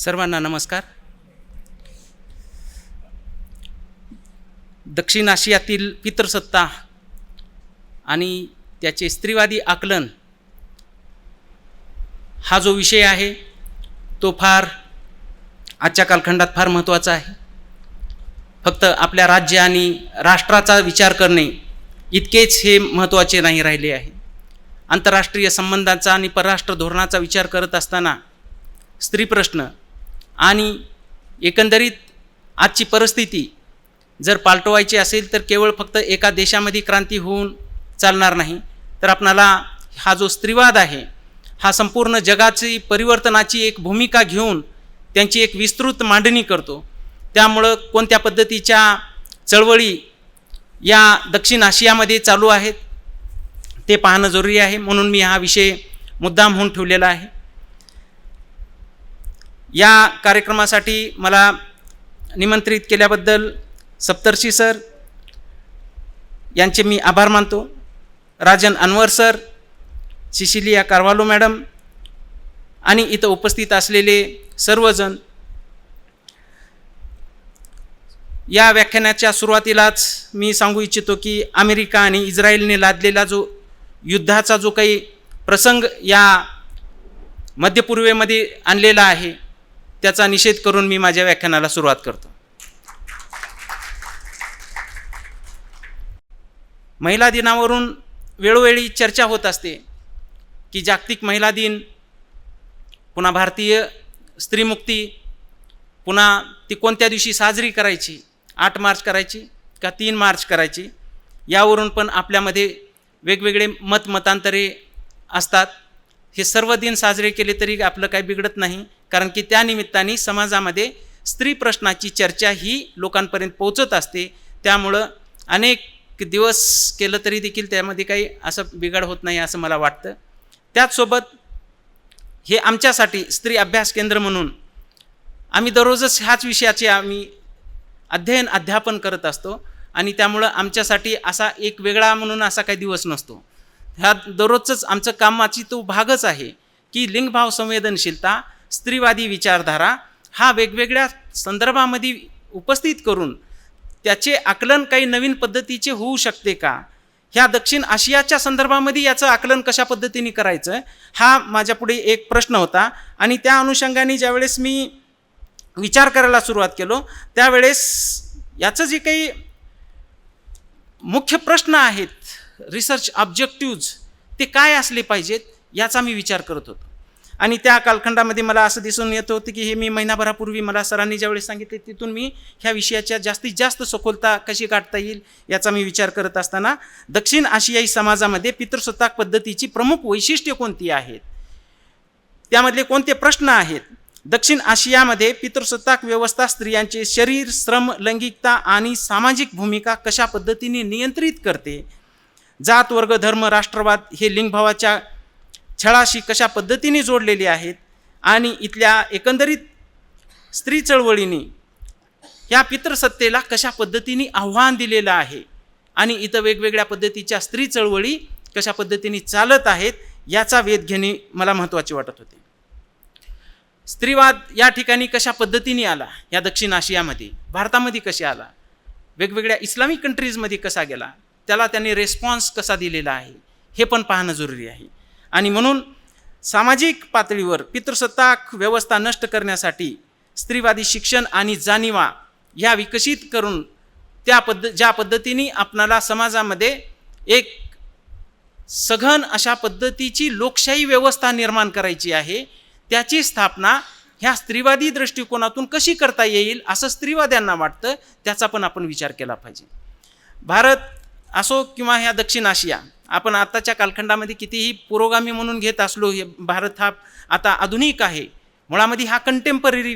सर्वांना नमस्कार. दक्षिण आशियातील पितृसत्ता आणि त्याचे स्त्रीवादी आकलन हा जो विषय आहे तो फार आजच्या कालखंडात फार महत्त्वाचा आहे. फक्त आपल्या राज्य आणि राष्ट्राचा विचार करणे इतकेच हे महत्त्वाचे नाही राहिले आहे. आंतरराष्ट्रीय संबंधांचा आणि परराष्ट्र धोरणाचा विचार करत असताना स्त्री प्रश्न आणि एकंदरीत आजची परिस्थिती जर पालटवायची असेल तर केवळ फक्त एका देशामध्ये क्रांती होऊन चालणार नाही, तर आपणाला हा जो स्त्रीवाद आहे हा संपूर्ण जगाची परिवर्तनाची एक भूमिका घेऊन त्यांची एक विस्तृत मांडणी करतो. त्यामुळं कोणत्या पद्धतीच्या चळवळी या दक्षिण आशियामध्ये चालू आहेत ते पाहणं जरुरी आहे. म्हणून मी हा विषय मुद्दाम होऊन ठेवलेला आहे. या कार्यक्रमासाठी मला निमंत्रित केल्याबद्दल सप्तर्षी सर यांचे मी आभार मानतो. Rajan Anwar sir, Sicilia Carvalho madam आणि इथं उपस्थित असलेले सर्वजण. या व्याख्यानाच्या सुरुवातीलाच मी सांगू इच्छितो की अमेरिका आणि इस्रायलने लादलेला जो युद्धाचा जो काही प्रसंग या मध्यपूर्वेमध्ये आणलेला आहे त्याचा निषेध करून मी माझ्या व्याख्यानाला सुरुवात करतो. महिला दिनावरून वेळोवेळी चर्चा होत असते की जागतिक महिला दिन, पुन्हा भारतीय स्त्रीमुक्ती, पुन्हा ती कोणत्या दिवशी साजरी करायची, 8 मार्च करायची का 3 मार्च करायची, यावरून पण आपल्यामध्ये वेगवेगळे मतांतरे असतात. हे सर्व दिन साजरे केले तरी आपलं काही बिघडत नाही, कारण की त्या निमित्ताने समाजामध्ये स्त्री प्रश्नाची चर्चा ही लोकांपर्यंत पोहोचत असते. त्यामुळं अनेक दिवस केलं तरी देखील त्यामध्ये काही असं बिघड होत नाही असं मला वाटतं. त्याचसोबत हे आमच्यासाठी स्त्री अभ्यास केंद्र म्हणून आम्ही दररोजच ह्याच विषयाचे अध्यापन करत असतो आणि त्यामुळं आमच्यासाठी असा एक वेगळा म्हणून असा काही दिवस नसतो. ह्या दररोजच आमचं कामाची तो भागच आहे की लिंगभाव संवेदनशीलता, स्त्रीवादी विचारधारा हा वेगवेगळ्या संदर्भामध्ये उपस्थित करून त्याचे आकलन काही नवीन पद्धतीचे होऊ शकते का, ह्या दक्षिण आशियाच्या संदर्भामध्ये याचं आकलन कशा पद्धतीने करायचं हा माझ्यापुढे एक प्रश्न होता. आणि त्या अनुषंगाने ज्यावेळेस मी विचार करायला सुरुवात केलो त्यावेळेस याचं जे काही मुख्य प्रश्न आहेत, रिसर्च ऑब्जेक्टिव्ज ते काय असले पाहिजेत याचा मी विचार करत होतो. आणि त्या कालखंडामध्ये मला असं दिसून येत होतं की हे मी महिनाभरापूर्वी मला सरांनी ज्यावेळेस सांगितले तिथून मी ह्या विषयाच्या जास्तीत जास्त सखोलता कशी गाठता येईल याचा मी विचार करत असताना दक्षिण आशियाई समाजामध्ये पितृसत्ताक पद्धतीची प्रमुख वैशिष्ट्ये कोणती आहेत, त्यामधले कोणते प्रश्न आहेत. दक्षिण आशियामध्ये पितृसत्ताक व्यवस्था स्त्रियांचे शरीर, श्रम, लैंगिकता आणि सामाजिक भूमिका कशा पद्धतीने नियंत्रित करते. जात, वर्ग, धर्म, राष्ट्रवाद हे लिंगभावाच्या छळाशी कशा पद्धतीने जोडलेले आहेत आणि इथल्या एकंदरीत स्त्री चळवळीने ह्या पितृसत्तेला कशा पद्धतीने आव्हान दिलेलं आहे आणि इथं वेगवेगळ्या पद्धतीच्या स्त्री चळवळी कशा पद्धतीने चालत आहेत याचा वेध घेणे मला महत्त्वाचे वाटत होते. स्त्रीवाद या ठिकाणी कशा पद्धतीने आला या दक्षिण आशियामध्ये, भारतामध्ये कशा आला, वेगवेगळ्या इस्लामिक कंट्रीजमध्ये कसा गेला, त्याला त्यांनी रेस्पॉन्स कसा दिलेला आहे हे पण पाहणं जरुरी आहे. आणि म्हणून सामाजिक पातळीवर पितृसत्ताक व्यवस्था नष्ट करण्यासाठी स्त्रीवादी शिक्षण आणि जाणीवा ह्या विकसित करून ज्या पद्धतीने आपणाला समाजामध्ये एक सघन अशा पद्धतीची लोकशाही व्यवस्था निर्माण करायची आहे, त्याची स्थापना ह्या स्त्रीवादी दृष्टिकोनातून कशी करता येईल असं स्त्रीवाद्यांना वाटतं. त्याचा पण आपण विचार केला पाहिजे. भारत असो किंवा ह्या दक्षिण आशिया, आपण आताच्या कालखंडामध्ये कितीही पुरोगामी म्हणून घेत असलो, हे भारत हा आता आधुनिक आहे. मुळामध्ये हा कंटेम्पररी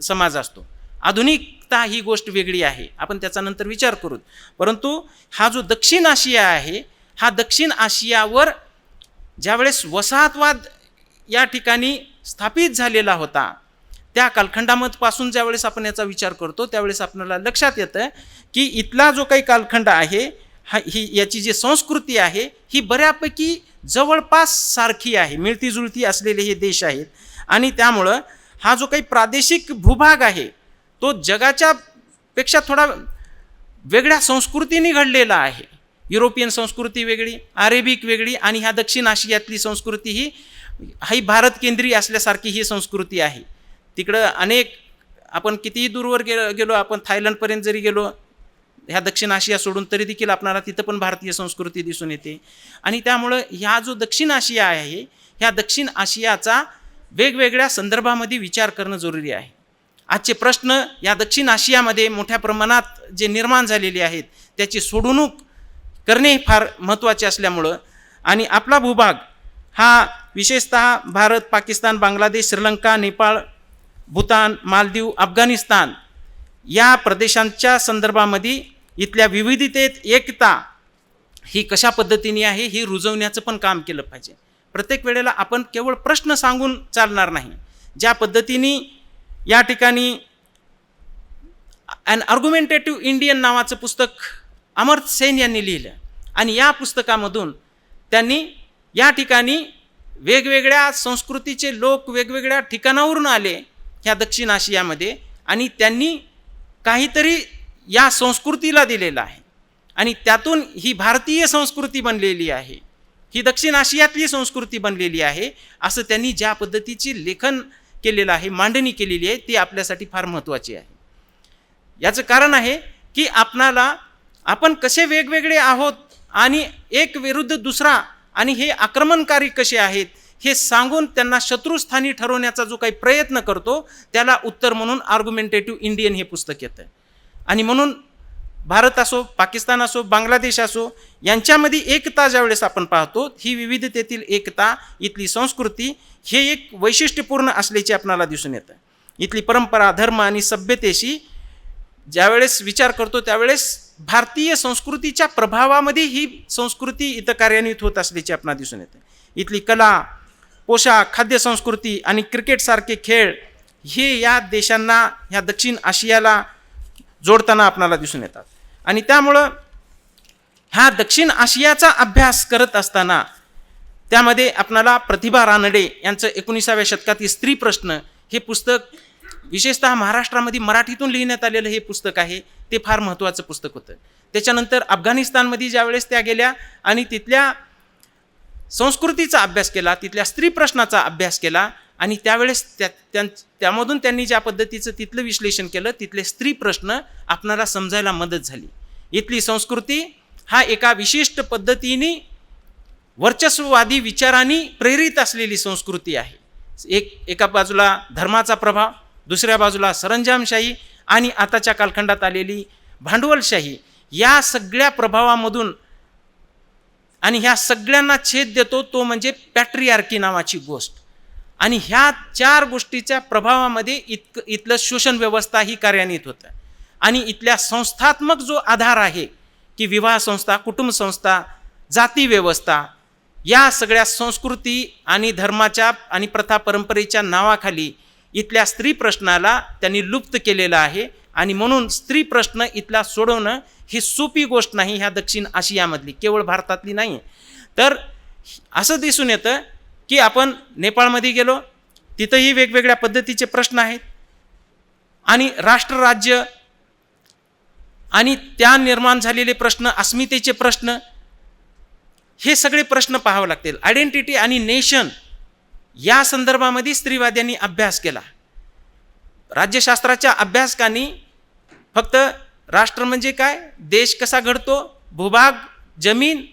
समाज असतो. आधुनिकता ही गोष्ट वेगळी आहे, आपण त्याचा नंतर विचार करू. परंतु हा जो दक्षिण आशिया आहे, हा दक्षिण आशियावर ज्यावेळेस वसाहतवाद या ठिकाणी स्थापित झालेला होता त्या कालखंडापासून ज्यावेळेस आपण याचा विचार करतो त्यावेळेस आपल्याला लक्षात येतं की इथला जो काही कालखंड आहे ही याची जी संस्कृती आहे ही बऱ्यापैकी जवळपास सारखी आहे, मिळतीजुळती असलेले हे देश आहेत. आणि त्यामुळं हा जो काही प्रादेशिक भूभाग आहे तो जगाच्या पेक्षा थोडा वेगळ्या संस्कृतीने घडलेला आहे. युरोपियन संस्कृती वेगळी, अरेबिक वेगळी, आणि ह्या दक्षिण आशियातली संस्कृती ही भारत केंद्रीय असल्यासारखी ही संस्कृती आहे. तिकडं अनेक, आपण कितीही दूरवर गेलो आपण थायलंडपर्यंत जरी गेलो ह्या दक्षिण आशिया सोडून, तरी देखील आपल्याला तिथं पण भारतीय संस्कृती दिसून येते. आणि त्यामुळं ह्या जो दक्षिण आशिया आहे ह्या दक्षिण आशियाचा वेगवेगळ्या संदर्भामध्ये विचार करणं जरुरी आहे. आजचे प्रश्न या दक्षिण आशियामध्ये मोठ्या प्रमाणात जे निर्माण झालेले आहेत त्याची सोडवणूक करणे फार महत्त्वाचे असल्यामुळं, आणि आपला भूभाग हा विशेषतः भारत, पाकिस्तान, बांगलादेश, श्रीलंका, नेपाळ, भूतान, मालदीव, अफगाणिस्तान या प्रदेशांच्या संदर्भामध्ये इथल्या विविधतेत एकता ही कशा पद्धतीने आहे ही रुजवण्याचं पण काम केलं पाहिजे. प्रत्येक वेळेला आपण केवळ प्रश्न सांगून चालणार नाही. ज्या पद्धतीने या ठिकाणी ॲन आर्ग्युमेंटेटिव्ह इंडियन नावाचं पुस्तक अमर्त्य सेन यांनी लिहिलं, आणि या पुस्तकामधून त्यांनी या ठिकाणी वेगवेगळ्या संस्कृतीचे लोक वेगवेगळ्या ठिकाणावरून आले ह्या दक्षिण आशियामध्ये, आणि त्यांनी काहीतरी या संस्कृतीला दिलेलं आहे, आणि त्यातून ही भारतीय संस्कृती बनलेली आहे, ही दक्षिण आशियातली संस्कृती बनलेली आहे, असं त्यांनी ज्या पद्धतीची लेखन केलेलं आहे, मांडणी केलेली आहे, ती आपल्यासाठी फार महत्त्वाची आहे. याचं कारण आहे की आपण कसे वेगवेगळे आहोत आणि एक विरुद्ध दुसरा, आणि हे आक्रमणकारी कसे आहेत हे सांगून त्यांना शत्रुस्थानी ठरवण्याचा जो काही प्रयत्न करतो त्याला उत्तर म्हणून आर्ग्युमेंटेटिव्ह इंडियन हे पुस्तक येतं. आणि म्हणून भारत असो, पाकिस्तान असो, बांगलादेश असो, यांच्यामध्ये एकता ज्यावेळेस आपण पाहतो, ही विविधतेतील एकता, इथली संस्कृती हे एक वैशिष्ट्यपूर्ण असल्याचे आपल्याला दिसून येतं. इथली परंपरा, धर्म आणि सभ्यतेशी ज्यावेळेस विचार करतो त्यावेळेस भारतीय संस्कृतीच्या प्रभावामध्ये ही संस्कृती इथं कार्यान्वित होत असल्याचे आपल्याला दिसून येतं. इथली कला, पोशाख, खाद्यसंस्कृती आणि क्रिकेटसारखे खेळ हे या देशांना, ह्या दक्षिण आशियाला जोडताना आपल्याला दिसून येतात. आणि त्यामुळं ह्या दक्षिण आशियाचा अभ्यास करत असताना त्यामध्ये आपल्याला प्रतिभा रानडे यांचं 19व्या शतकातील स्त्री प्रश्न हे पुस्तक, विशेषतः महाराष्ट्रामध्ये मराठीतून लिहिण्यात आलेलं हे पुस्तक आहे, ते फार महत्त्वाचं पुस्तक होतं. त्याच्यानंतर अफगाणिस्तानमध्ये ज्यावेळेस त्या गेल्या आणि तिथल्या संस्कृतीचा अभ्यास केला, तिथल्या स्त्री प्रश्नाचा अभ्यास केला, आणि त्यावेळेस त्यामधून त्यांनी ज्या पद्धतीचं तिथलं विश्लेषण केलं, तिथले स्त्री प्रश्न आपणाला समजायला मदत झाली. इथली संस्कृती हा एका विशिष्ट पद्धतीने वर्चस्ववादी विचारांनी प्रेरित असलेली संस्कृती आहे. एका बाजूला धर्माचा प्रभाव, दुसऱ्या बाजूला सरंजामशाही, आणि आताच्या कालखंडात आलेली भांडवलशाही, या सगळ्या प्रभावामधून, आणि ह्या सगळ्यांना छेद देतो तो म्हणजे पॅट्रियार्की नावाची गोष्ट. आणि ह्या 4 गोष्टीच्या प्रभावामध्ये इथलं शोषण व्यवस्था ही कार्यान्वित होतं. आणि इथल्या संस्थात्मक जो आधार आहे की विवाह संस्था, कुटुंब संस्था, जाती व्यवस्था, या सगळ्या संस्कृती आणि धर्माच्या आणि प्रथा परंपरेच्या नावाखाली इथल्या स्त्री प्रश्नाला त्यांनी लुप्त केलेलं आहे. आणि म्हणून स्त्री प्रश्न इथला सोडवणं ही सोपी गोष्ट नाही, ह्या दक्षिण आशियामधली, केवळ भारतातली नाही. तर असं दिसून येतं की आपण नेपाळमध्ये गेलो, तिथंही वेगवेगळ्या पद्धतीचे प्रश्न आहेत, आणि राष्ट्रराज्य आणि त्या निर्माण झालेले प्रश्न, अस्मितेचे प्रश्न, हे सगळे प्रश्न पाहावे लागतील. आयडेंटिटी आणि नेशन या संदर्भामध्ये स्त्रीवाद्यांनी अभ्यास केला. राज्यशास्त्राच्या अभ्यासकांनी फक्त राष्ट्र म्हणजे काय, देश कसा घडतो, भूभाग, जमीन,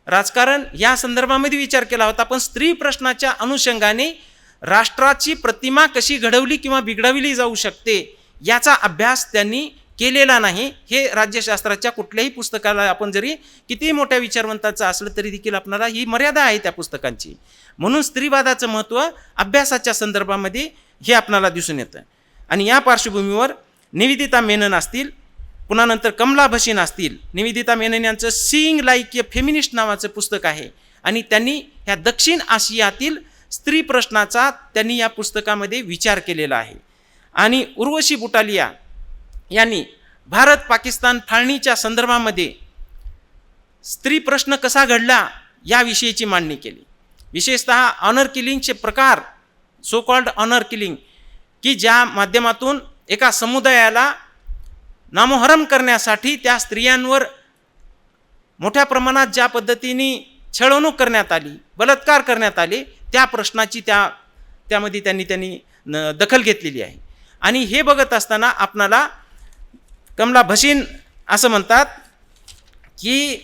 राजकारण या संदर्भामध्ये विचार केला होता, पण स्त्री प्रश्नाच्या अनुषंगाने राष्ट्राची प्रतिमा कशी घडवली किंवा बिघडवली जाऊ शकते याचा अभ्यास त्यांनी केलेला नाही. हे राज्यशास्त्राच्या कुठल्याही पुस्तकाला आपण जरी किती मोठ्या विचारवंताचं असलं तरी देखील आपल्याला ही मर्यादा आहे त्या पुस्तकांची. म्हणून स्त्रीवादाचं महत्त्व अभ्यासाच्या संदर्भामध्ये हे आपल्याला दिसून येतं. आणि या पार्श्वभूमीवर निवेदिता मेनन असतील, पुन्हा नंतर कमला भसीन असतील. निवेदिता मेनन यांचं सीइंग लाईक ए फेमिनिस्ट नावाचं पुस्तक आहे, आणि त्यांनी ह्या दक्षिण आशियातील स्त्री प्रश्नाचा त्यांनी या पुस्तकामध्ये विचार केलेला आहे. आणि उर्वशी बुटालिया यांनी भारत पाकिस्तान फाळणीच्या संदर्भामध्ये स्त्री प्रश्न कसा घडला याविषयीची मांडणी केली. विशेषतः ऑनर किलिंगचे प्रकार, सो कॉल्ड ऑनर किलिंग, की ज्या माध्यमातून एका समुदायाला नामोहरम करण्यासाठी त्या स्त्रियांवर मोठ्या प्रमाणात ज्या पद्धतीने छळवणूक करण्यात आली, बलात्कार करण्यात आले, त्या प्रश्नाची त्यामध्ये त्यांनी दखल घेतलेली आहे. आणि हे बघत असताना आपणाला कमला भसीन असं म्हणतात की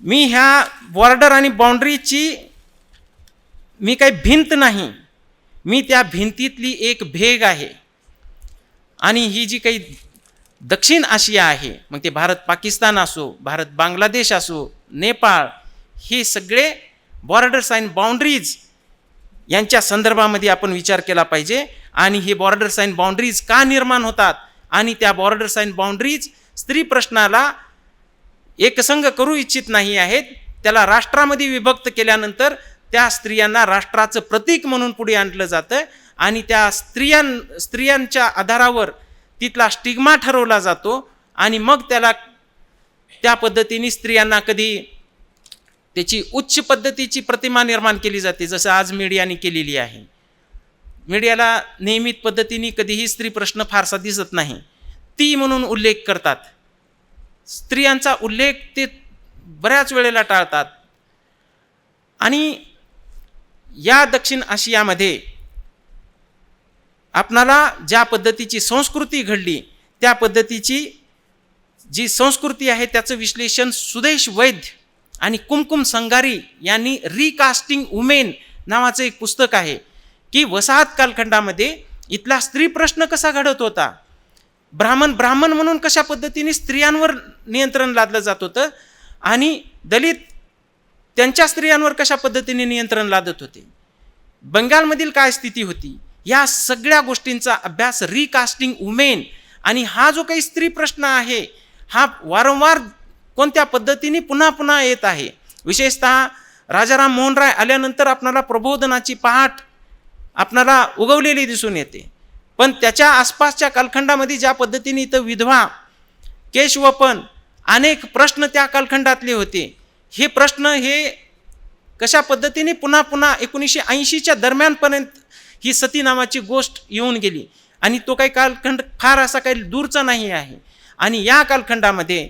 मी ह्या बॉर्डर आणि बाउंड्रीची मी काही भिंत नाही, मी त्या भिंतीतली एक भेग आहे. आणि ही जी काही दक्षिण आशिया आहे, मग ते भारत पाकिस्तान असो, भारत बांगलादेश असो, नेपाळ, हे सगळे बॉर्डर्स अँड बाउंड्रीज यांच्या संदर्भामध्ये आपण विचार केला पाहिजे. आणि हे बॉर्डर्स अँड बाउंड्रीज का निर्माण होतात आणि त्या बॉर्डर्स अँड बाउंड्रीज स्त्री प्रश्नाला एकसंघ करू इच्छित नाही आहेत. त्याला राष्ट्रामध्ये विभक्त केल्यानंतर त्या स्त्रियांना राष्ट्राचं प्रतीक म्हणून पुढे आणलं जातं आणि त्या स्त्रियांच्या आधारावर तिथला स्टिग्मा ठरवला जातो आणि मग त्याला त्या पद्धतीने स्त्रियांना कधी त्याची उच्च पद्धतीची प्रतिमा निर्माण केली जाते, जसं आज मीडियाने केलेली आहे. मीडियाला नियमित पद्धतीने कधीही स्त्री प्रश्न फारसा दिसत नाही, ती म्हणून उल्लेख करतात. स्त्रियांचा उल्लेख ते बऱ्याच वेळेला टाळतात. आणि या दक्षिण आशियामध्ये आपणाला ज्या पद्धतीची संस्कृती घडली, त्या पद्धतीची जी संस्कृती आहे त्याचं विश्लेषण सुदेश वैद्य आणि कुमकुम संगारी यांनी रिकास्टिंग वुमेन नावाचं एक पुस्तक आहे की वसाहत कालखंडामध्ये इथला स्त्री प्रश्न कसा घडत होता, ब्राह्मण म्हणून कशा पद्धतीने स्त्रियांवर नियंत्रण लादलं जात होतं आणि दलित त्यांच्या स्त्रियांवर कशा पद्धतीने नियंत्रण लादत होते, बंगालमधील काय स्थिती होती, या सगळ्या गोष्टींचा अभ्यास रिकास्टिंग वुमेन. आणि हा जो काही स्त्री प्रश्न आहे हा वारंवार कोणत्या पद्धतीने पुन्हा पुन्हा येत आहे. विशेषतः राजाराम मोहन राय आल्यानंतर आपणाला प्रबोधनाची पहाट आपणाला उगवलेली दिसून येते. पण त्याच्या आसपासच्या कालखंडामध्ये ज्या पद्धतीने इथं विधवा, केशवपन, अनेक प्रश्न त्या कालखंडातले होते. हे प्रश्न हे कशा पद्धतीने पुन्हा पुन्हा 1980च्या दरम्यानपर्यंत ही सती नावाची गोष्ट येऊन गेली आणि तो काही कालखंड फार असा काही दूरचा नाही आहे. आणि या कालखंडामध्ये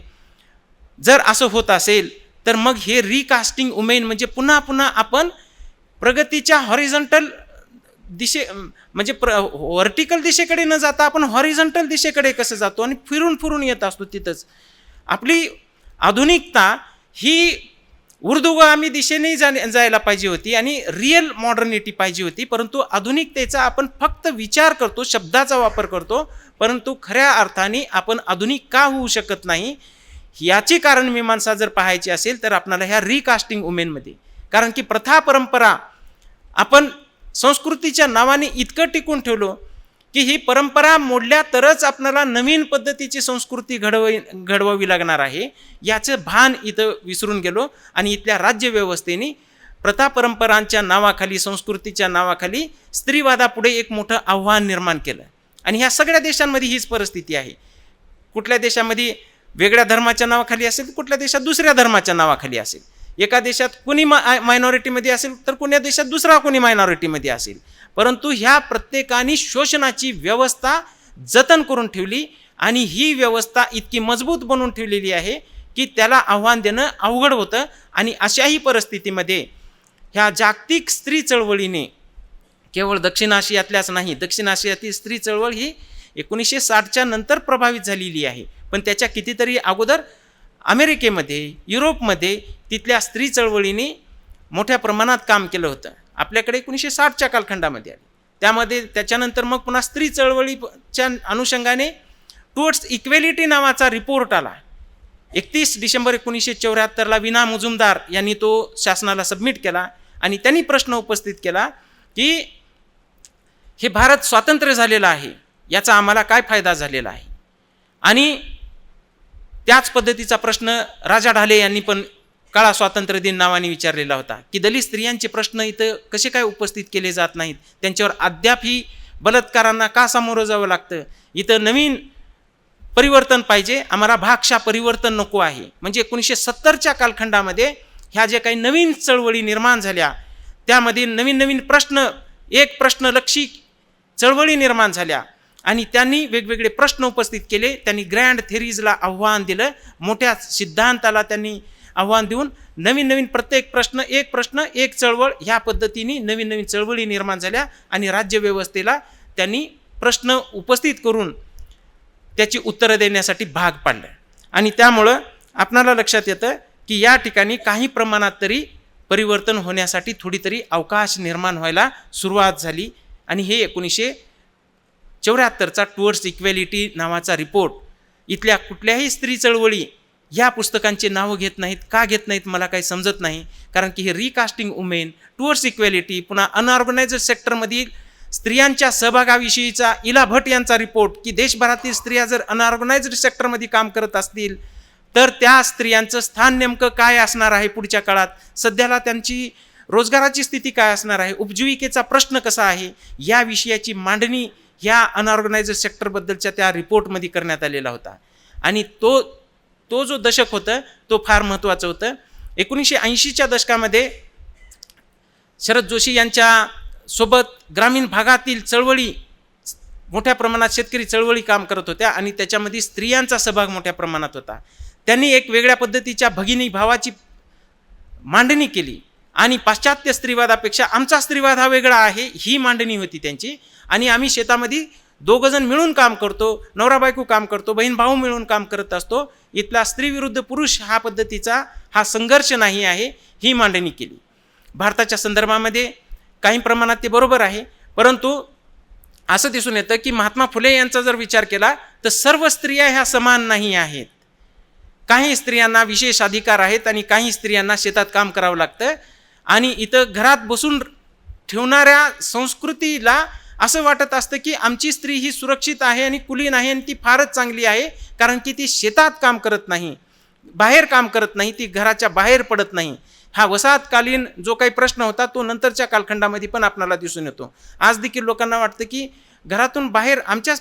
जर असं होत असेल तर मग हे रिकास्टिंग वुमेन म्हणजे पुन्हा पुन्हा आपण प्रगतीच्या हॉरिझॉन्टल म्हणजे व्हर्टिकल दिशेकडे न जाता आपण हॉरिझॉन्टल दिशेकडे कसं जातो आणि फिरून फिरून येत असतो. तिथंच आपली आधुनिकता ही ऊर्ध्वगामी दिशेने जायला पाहिजे होती आणि रिअल मॉडर्निटी पाहिजे होती. परंतु आधुनिकतेचा आपण फक्त विचार करतो, शब्दाचा वापर करतो, परंतु खऱ्या अर्थाने आपण आधुनिक का होऊ शकत नाही याची कारण मीमांसा जर पाहायची असेल तर आपल्याला ह्या रिकास्टिंग वुमेनमध्ये, कारण की प्रथा परंपरा आपण संस्कृतीच्या नावाने इतकं टिकून ठेवलो की ही परंपरा मोडल्या तरच आपल्याला नवीन पद्धतीची संस्कृती घडवावी लागणार आहे, याचं भान इथं विसरून गेलो. आणि इथल्या राज्यव्यवस्थेने प्रथा परंपरांच्या नावाखाली, संस्कृतीच्या नावाखाली स्त्रीवादापुढे एक मोठं आव्हान निर्माण केलं. आणि ह्या सगळ्या देशांमध्ये हीच परिस्थिती आहे. कुठल्या देशामध्ये वेगळ्या धर्माच्या नावाखाली असेल, कुठल्या देशात दुसऱ्या धर्माच्या नावाखाली असेल, एका देशात कुणी मायनॉरिटीमध्ये असेल तर कुण्या देशात दुसरा कोणी मायनॉरिटीमध्ये असेल, परंतु ह्या प्रत्येकाने शोषणाची व्यवस्था जतन करून ठेवली आणि ही व्यवस्था इतकी मजबूत बनवून ठेवलेली आहे की त्याला आव्हान देणं अवघड होतं. आणि अशाही परिस्थितीमध्ये ह्या जागतिक स्त्री चळवळीने केवळ दक्षिण आशियातल्याच नाही, दक्षिण आशियातील स्त्री चळवळ ही 1960च्या नंतर प्रभावित झालेली आहे, पण त्याच्या कितीतरी अगोदर अमेरिकेमध्ये, युरोपमध्ये तिथल्या स्त्री चळवळीने मोठ्या प्रमाणात काम केलं होतं. आपल्याकडे 1960च्या कालखंडामध्ये आली, त्यामध्ये त्याच्यानंतर मग पुन्हा स्त्री चळवळीच्या अनुषंगाने टुवर्ड्स इक्वेलिटी नावाचा रिपोर्ट आला. 31 डिसेंबर 1974ला विना मुजुमदार यांनी तो शासनाला सबमिट केला आणि त्यांनी प्रश्न उपस्थित केला की हे भारत स्वातंत्र्य झालेलं आहे, याचा आम्हाला काय फायदा झालेला आहे. आणि त्याच पद्धतीचा प्रश्न राजा ढाले यांनी पण काळा स्वातंत्र्य दिन नावाने विचारलेला होता की दलित स्त्रियांचे प्रश्न इथं कसे काय उपस्थित केले जात नाहीत, त्यांच्यावर अद्यापही बलात्कारांना का सामोरं जावं लागतं, इथं नवीन परिवर्तन पाहिजे, आम्हाला भागशा परिवर्तन नको आहे. म्हणजे 1970च्या कालखंडामध्ये ह्या ज्या काही नवीन चळवळी निर्माण झाल्या त्यामध्ये नवीन नवीन प्रश्न, एक प्रश्नलक्षी चळवळी निर्माण झाल्या आणि त्यांनी वेगवेगळे प्रश्न उपस्थित केले. त्यांनी ग्रँड थेरीजला आव्हान दिलं, मोठ्या सिद्धांताला त्यांनी आव्हान देऊन नवीन प्रत्येक प्रश्न एक चळवळ ह्या पद्धतीने नवीन चळवळी निर्माण झाल्या आणि राज्यव्यवस्थेला त्यांनी प्रश्न उपस्थित करून त्याची उत्तरं देण्यासाठी भाग पाडलं. आणि त्यामुळं आपणाला लक्षात येतं की या ठिकाणी काही प्रमाणात तरी परिवर्तन होण्यासाठी थोडी तरी अवकाश निर्माण व्हायला सुरुवात झाली. आणि हे 1974चा टुवर्ड्स इक्वॅलिटी नावाचा रिपोर्ट इथल्या कुठल्याही स्त्री चळवळी या पुस्तकांचे नावं घेत नाहीत. का घेत नाहीत मला काही समजत नाही. कारण की हे रिकास्टिंग वुमेन, टुवर्ड्स इक्वॅलिटी, पुन्हा अनऑर्गनायझड सेक्टरमधील स्त्रियांच्या सहभागाविषयीचा इला भट यांचा रिपोर्ट की देशभरातील स्त्रिया जर अनऑर्गनायझड सेक्टरमध्ये काम करत असतील तर त्या स्त्रियांचं स्थान नेमकं काय असणार आहे पुढच्या काळात, सध्याला त्यांची रोजगाराची स्थिती काय असणार आहे, उपजीविकेचा प्रश्न कसा आहे, या विषयाची मांडणी ह्या अनऑर्गनायझड सेक्टरबद्दलच्या त्या रिपोर्टमध्ये करण्यात आलेला होता. आणि तो जो दशक होतं तो फार महत्त्वाचं होतं. 1980च्या दशकामध्ये शरद जोशी यांच्या सोबत ग्रामीण भागातील चळवळी मोठ्या प्रमाणात शेतकरी चळवळी काम करत होत्या आणि त्याच्यामध्ये स्त्रियांचा सहभाग मोठ्या प्रमाणात होता. त्यांनी एक वेगळ्या पद्धतीच्या भगिनी भावाची मांडणी केली आणि पाश्चात्य स्त्रीवादापेक्षा आमचा स्त्रीवाद हा वेगळा आहे ही मांडणी होती त्यांची. आणि आम्ही शेतामध्ये दोघंजण मिळून काम करतो, नवरा बायको काम करतो, बहीण भाऊ मिळून काम करत असतो, इथला स्त्री विरुद्ध पुरुष हा पद्धतीचा हा संघर्ष नाही आहे ही मांडणी केली. भारताच्या संदर्भामध्ये काही प्रमाणात ते बरोबर आहे, परंतु असं दिसून येतं की महात्मा फुले यांचा जर विचार केला तर सर्व स्त्रिया ह्या समान नाही आहेत. काही स्त्रियांना विशेष अधिकार आहेत आणि काही स्त्रियांना शेतात काम करावं लागतं. आणि इथं घरात बसून ठेवणाऱ्या संस्कृतीला असं वाटत असतं की आमची स्त्री ही सुरक्षित आहे आणि कुलीन आहे आणि ती फारच चांगली आहे, कारण की ती शेतात काम करत नाही, बाहेर काम करत नाही, ती घराच्या बाहेर पडत नाही. हा वसाहतकालीन जो काही प्रश्न होता तो नंतरच्या कालखंडामध्ये पण आपल्याला दिसून येतो. आज देखील लोकांना वाटतं की घरातून बाहेर आमच्या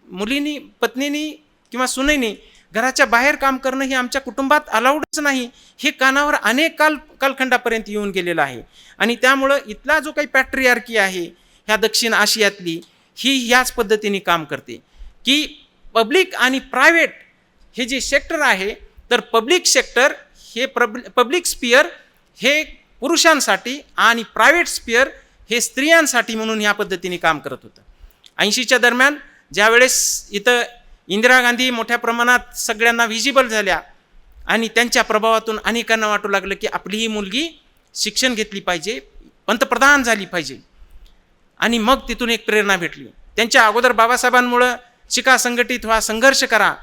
मुलींनी, पत्नीनी किंवा सुनेनी घराच्या बाहेर काम करणं हे आमच्या कुटुंबात अलाउडच नाही. हे कानावर अनेक कालखंडापर्यंत येऊन गेलेलं आहे. आणि त्यामुळं इथला जो काही पॅट्रियार्की आहे ह्या दक्षिण आशियातली ही ह्याच पद्धतीने काम करते की पब्लिक आणि प्रायव्हेट हे जे सेक्टर आहे तर पब्लिक सेक्टर हे पब्लिक स्पियर हे पुरुषांसाठी आणि प्रायव्हेट स्पियर हे स्त्रियांसाठी म्हणून ह्या पद्धतीने काम करत होतं. 80च्या दरम्यान ज्यावेळेस इथं इंदिरा गांधी मोठ्या प्रमाणात सगळ्यांना व्हिजिबल झाल्या आणि त्यांच्या प्रभावातून अनेकांना वाटू लागलं की आपली ही मुलगी शिक्षण घेतली पाहिजे, पंतप्रधान झाली पाहिजे. आणि मग तिथून एक प्रेरणा भेटली. त्यांच्या अगोदर बाबासाहेबांमुळं शिका, संघटित व्हा, संघर्ष करा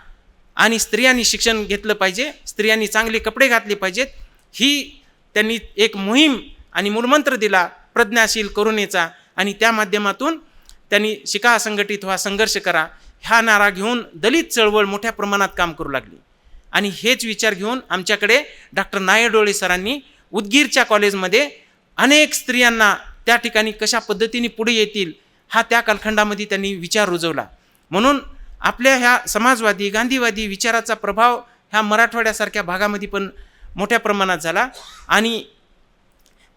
आणि स्त्रियांनी शिक्षण घेतलं पाहिजे, स्त्रियांनी चांगले कपडे घातले पाहिजेत, ही त्यांनी एक मोहीम आणि मूलमंत्र दिला प्रज्ञाशील करुणेचा. आणि त्या माध्यमातून त्यांनी शिका, संघटित व्हा, संघर्ष करा हा नारा घेऊन दलित चळवळ मोठ्या प्रमाणात काम करू लागली. आणि हेच विचार घेऊन आमच्याकडे डॉक्टर नायडोळे सरांनी उदगीरच्या कॉलेजमध्ये अनेक स्त्रियांना त्या ठिकाणी कशा पद्धतीने पुढे येतील हा त्या कालखंडामध्ये त्यांनी विचार रुजवला. म्हणून आपल्या ह्या समाजवादी गांधीवादी विचाराचा प्रभाव ह्या मराठवाड्यासारख्या भागामध्ये पण मोठ्या प्रमाणात झाला. आणि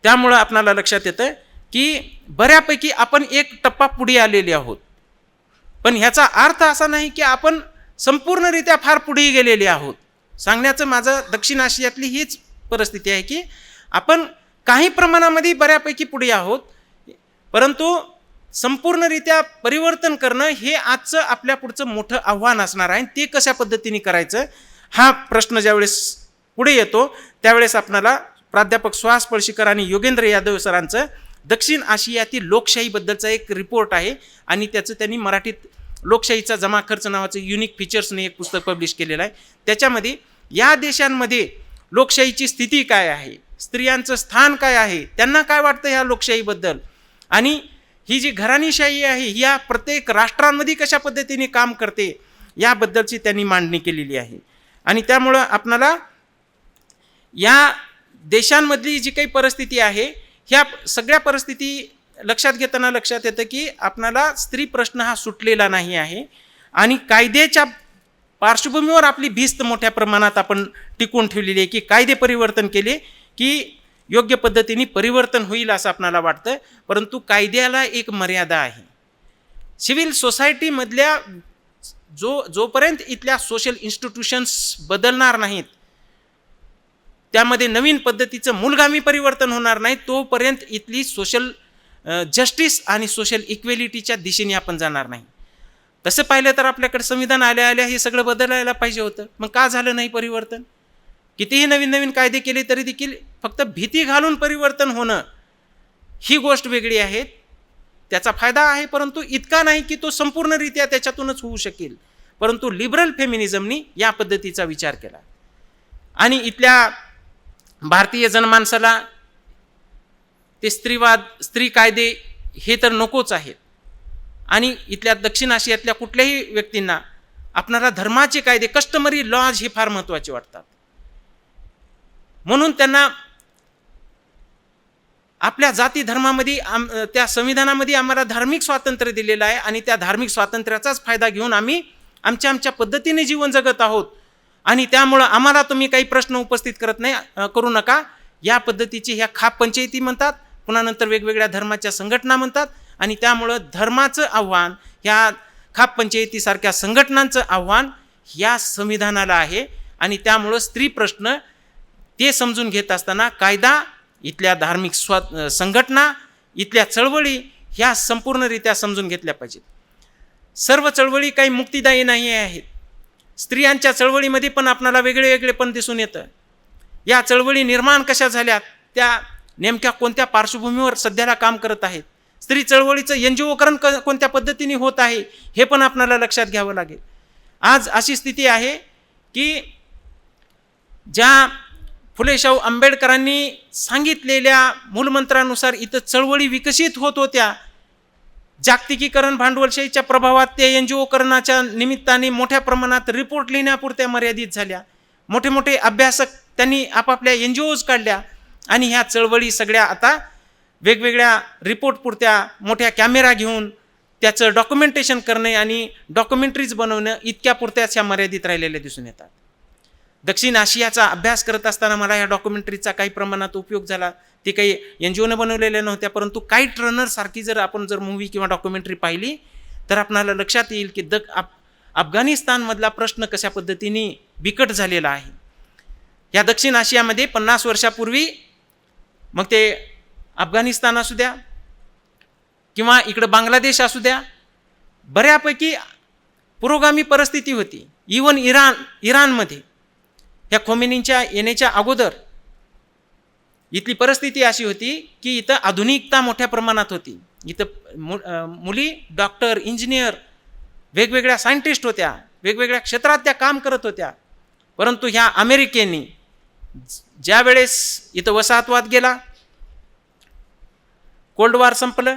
त्यामुळं आपणाला लक्षात येतं की बऱ्यापैकी आपण एक टप्पा पुढे आलेले आहोत. पण ह्याचा अर्थ असा नाही की आपण संपूर्णरित्या फार पुढे गेलेले आहोत. सांगण्याचं माझं दक्षिण आशियातली हीच परिस्थिती आहे की आपण काही प्रमाणामध्ये बऱ्यापैकी पुढे आहोत, परंतु संपूर्णरित्या परिवर्तन करणं हे आजचं आपल्या पुढचं मोठं आव्हान असणार आहे. ते कशा पद्धतीने करायचं हा प्रश्न ज्यावेळेस पुढे येतो त्यावेळेस आपणाला प्राध्यापक सुहास पळशीकर आणि योगेंद्र यादव सरांचं दक्षिण आशियातील लोकशाहीबद्दलचा एक रिपोर्ट आहे आणि त्याचं त्यांनी मराठीत लोकशाहीचा जमा खर्च नावाचं युनिक फीचर्सने एक पुस्तक पब्लिश केलेलं आहे. त्याच्यामध्ये या देशांमध्ये लोकशाहीची स्थिती काय आहे, स्त्रियांचं स्थान काय आहे, त्यांना काय वाटतं ह्या लोकशाहीबद्दल, आणि ही जी घराणीशाही आहे ही या प्रत्येक राष्ट्रांमध्ये कशा पद्धतीने काम करते याबद्दलची त्यांनी मांडणी केलेली आहे. आणि त्यामुळं आपणाला या देशांमधली जी काही परिस्थिती आहे ह्या सगळ्या परिस्थिती लक्षात घेताना लक्षात येतं की आपणाला स्त्री प्रश्न हा सुटलेला नाही आहे आणि कायद्याच्या पार्श्वभूमीवर आपली भिस्त मोठ्या प्रमाणात आपण टिकवून ठेवलेली आहे की कायदे परिवर्तन केले की योग्य पद्धतीने परिवर्तन होईल असं आपणाला वाटतं, परंतु कायद्याला एक मर्यादा आहे. सिव्हिल सोसायटीमधल्या जोपर्यंत इथल्या सोशल इन्स्टिट्यूशन्स बदलणार नाहीत, त्यामध्ये नवीन पद्धतीचं मूलगामी परिवर्तन होणार नाही, तोपर्यंत इथली सोशल जस्टिस आणि सोशल इक्वेलिटीच्या दिशेने आपण जाणार नाही. तसं पाहिलं तर आपल्याकडे संविधान आल्या आल्या हे सगळं बदलायला पाहिजे होतं. मग का झालं नाही परिवर्तन? कितीही नवीन नवीन कायदे केले तरी देखील फक्त भीती घालून परिवर्तन होणं ही गोष्ट वेगळी आहे. त्याचा फायदा आहे, परंतु इतका नाही की तो संपूर्णरित्या त्याच्यातूनच होऊ शकेल. परंतु लिबरल फेमिनिझमनी या पद्धतीचा विचार केला आणि इथल्या भारतीय जनमानसाला ते स्त्रीवाद, स्त्री कायदे हे तर नकोच आहेत. आणि इथल्या दक्षिण आशियातल्या कुठल्याही व्यक्तींना आपणाला धर्माचे कायदे, कस्टमरी लॉज हे फार महत्त्वाचे वाटतात. म्हणून त्यांना आपल्या जाती धर्मामध्ये त्या संविधानामध्ये आम्हाला धार्मिक स्वातंत्र्य दिलेलं आहे आणि त्या धार्मिक स्वातंत्र्याचाच फायदा घेऊन आम्ही आमच्या पद्धतीने जीवन जगत आहोत आणि त्यामुळं आम्हाला तुम्ही काही प्रश्न उपस्थित करू नका. या पद्धतीची ह्या खाप पंचायती म्हणतात, पुन्हा नंतर वेगवेगळ्या धर्माच्या संघटना म्हणतात आणि त्यामुळं धर्माचं आव्हान, ह्या खाप पंचायतीसारख्या संघटनांचं आव्हान या संविधानाला आहे. आणि त्यामुळं स्त्री प्रश्न ते समजून घेत असताना कायदा, इथल्या धार्मिक संघटना, इथल्या चळवळी ह्या संपूर्णरित्या समजून घेतल्या पाहिजेत. सर्व चळवळी काही मुक्तिदायी नाही आहेत. स्त्रियांच्या चळवळीमध्ये पण आपणाला वेगळे वेगळे पण दिसून येतं. या चळवळी निर्माण कशा झाल्यात, त्या नेमक्या कोणत्या पार्श्वभूमीवर सध्याला काम करत आहेत, स्त्री चळवळीचं एनजीओकरण कोणत्या पद्धतीने होत आहे हे पण आपणाला लक्षात घ्यावं लागेल. आज अशी स्थिती आहे की ज्या फुले शाहू आंबेडकरांनी सांगितलेल्या मूलमंत्रानुसार इथं चळवळी विकसित होत होत्या. जागतिकीकरण, भांडवलशाहीच्या प्रभावात ते एनजीओकरणाच्या निमित्ताने मोठ्या प्रमाणात रिपोर्ट लिहिण्यापुरत्या मर्यादित झाल्या. मोठे मोठे अभ्यासक त्यांनी आपापल्या एनजीओज काढल्या आणि ह्या चळवळी सगळ्या आता वेगवेगळ्या रिपोर्ट पुरत्या मोठ्या कॅमेरा घेऊन त्याचं डॉक्युमेंटेशन करणे आणि डॉक्युमेंटरीज बनवणं इतक्या पुरत्याच ह्या मर्यादित राहिलेल्या दिसून येतात. दक्षिण आशियाचा अभ्यास करत असताना मला या डॉक्युमेंटरीचा काही प्रमाणात उपयोग झाला. ते काही एनजीओनं बनवलेल्या नव्हत्या, परंतु काईट रनर सारखी जर आपण मूव्ही किंवा डॉक्युमेंटरी पाहिली तर आपणाला लक्षात येईल की अफगाणिस्तानमधला प्रश्न कशा पद्धतीने बिकट झालेला आहे. या दक्षिण आशियामध्ये 50 वर्षापूर्वी, मग ते अफगाणिस्तान असू द्या किंवा इकडं बांगलादेश असू द्या, बऱ्यापैकी पुरोगामी परिस्थिती होती. इवन इराणमध्ये ह्या खोमेनींच्या येण्याच्या अगोदर इथली परिस्थिती अशी होती की इथं आधुनिकता मोठ्या प्रमाणात होती. इथं मुली डॉक्टर, इंजिनियर, वेगवेगळ्या सायंटिस्ट होत्या, वेगवेगळ्या क्षेत्रात त्या काम करत होत्या. परंतु ह्या अमेरिकेने ज्या वेळेस इथं वसाहतवाद गेला, कोल्ड वॉर संपलं,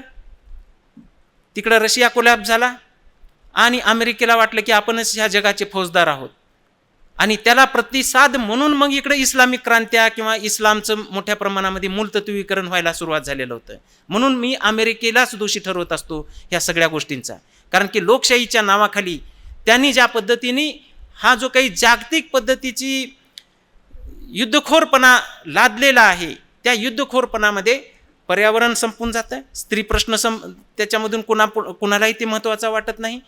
तिकडं रशिया कोलॅप्स झाला आणि अमेरिकेला वाटलं की आपणच ह्या जगाचे फौजदार आहोत आणि त्याला प्रतिसाद म्हणून मग इकडे इस्लामिक क्रांत्या किंवा इस्लामचं मोठ्या प्रमाणामध्ये मूलतत्वीकरण व्हायला सुरुवात झालेलं होतं. म्हणून मी अमेरिकेलाच दोषी ठरवत असतो ह्या सगळ्या गोष्टींचा. कारण की लोकशाहीच्या नावाखाली त्यांनी ज्या पद्धतीने हा जो काही जागतिक पद्धतीची युद्धखोरपणा लादलेला आहे, त्या युद्धखोरपणामध्ये पर्यावरण संपून जातं, स्त्री प्रश्न त्याच्यामधून कुणालाही ते महत्त्वाचा वाटत नाही.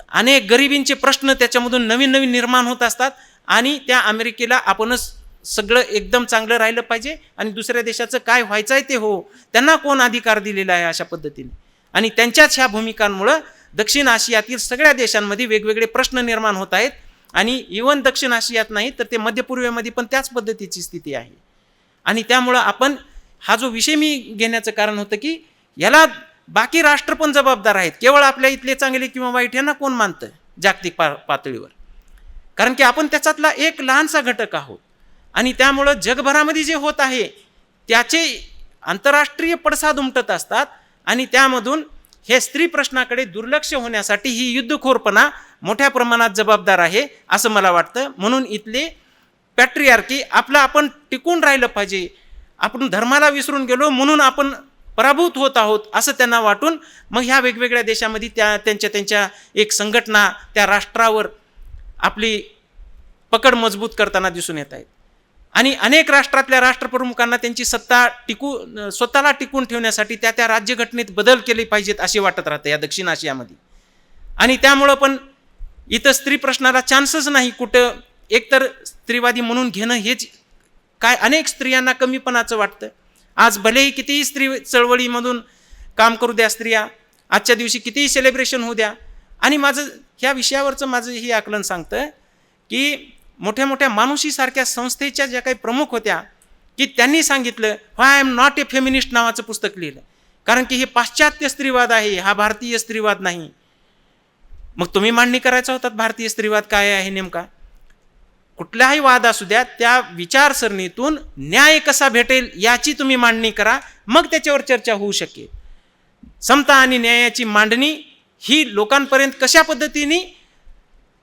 अनेक गरिबींचे प्रश्न त्याच्यामधून नवीन नवीन निर्माण होत असतात आणि त्या अमेरिकेला आपणच सगळं एकदम चांगलं राहिलं पाहिजे आणि दुसऱ्या देशाचं काय व्हायचं आहे ते हो, त्यांना कोण अधिकार दिलेला आहे अशा पद्धतीने. आणि त्यांच्याच ह्या भूमिकांमुळं दक्षिण आशियातील सगळ्या देशांमध्ये वेगवेगळे प्रश्न निर्माण होत आहेत आणि इवन दक्षिण आशियात नाही तर ते मध्य पूर्वेमध्ये पण त्याच पद्धतीची स्थिती आहे. आणि त्यामुळं आपण हा जो विषय मी घेण्याचं कारण होतं की याला बाकी राष्ट्र पण जबाबदार आहेत. केवळ आपल्या इथले चांगले किंवा वाईट यांना कोण मानतं जागतिक पातळीवर? कारण की आपण त्याच्यातला एक लहानसा घटक आहोत आणि त्यामुळं जगभरामध्ये जे होत आहे त्याचे आंतरराष्ट्रीय पडसाद उमटत असतात आणि त्यामधून हे स्त्री प्रश्नाकडे दुर्लक्ष होण्यासाठी ही युद्धखोरपणा मोठ्या प्रमाणात जबाबदार आहे असं मला वाटतं. म्हणून इथले पॅट्रियार्की आपण टिकून राहिलं पाहिजे, आपण धर्माला विसरून गेलो म्हणून आपण पराभूत होत आहोत असं त्यांना वाटून मग ह्या वेगवेगळ्या देशामध्ये त्यांच्या एक संघटना त्या राष्ट्रावर आपली पकड मजबूत करताना दिसून येत आहेत. आणि अनेक राष्ट्रातल्या राष्ट्रप्रमुखांना त्यांची सत्ता स्वतःला टिकून ठेवण्यासाठी त्या राज्यघटनेत बदल केले पाहिजेत असे वाटत राहतं या दक्षिण आशियामध्ये. आणि त्यामुळं पण इथं स्त्री प्रश्नाला चान्सच नाही कुठं. एकतर स्त्रीवादी म्हणून घेणं हेच काय अनेक स्त्रियांना कमीपणाचं वाटतं. आज भलेही कितीही स्त्री चळवळीमधून काम करू द्या स्त्रिया, आजच्या दिवशी कितीही सेलिब्रेशन होऊ द्या. आणि ह्या विषयावरचं माझं हे आकलन सांगतं की मोठ्या मोठ्या मानुषीसारख्या संस्थेच्या ज्या काही प्रमुख होत्या की त्यांनी सांगितलं why I am not a feminist नावाचं पुस्तक लिहिलं, कारण की हे पाश्चात्य स्त्रीवाद आहे, हा भारतीय स्त्रीवाद नाही. मग तुम्ही मांडणी करायचा होता भारतीय स्त्रीवाद काय आहे नेमका. कुठलाही वाद असू द्या, त्या विचारसरणीतून न्याय कसा भेटेल याची तुम्ही मांडणी करा, मग त्याच्यावर चर्चा होऊ शकेल. समता आणि न्यायाची मांडणी ही लोकांपर्यंत कशा पद्धतीने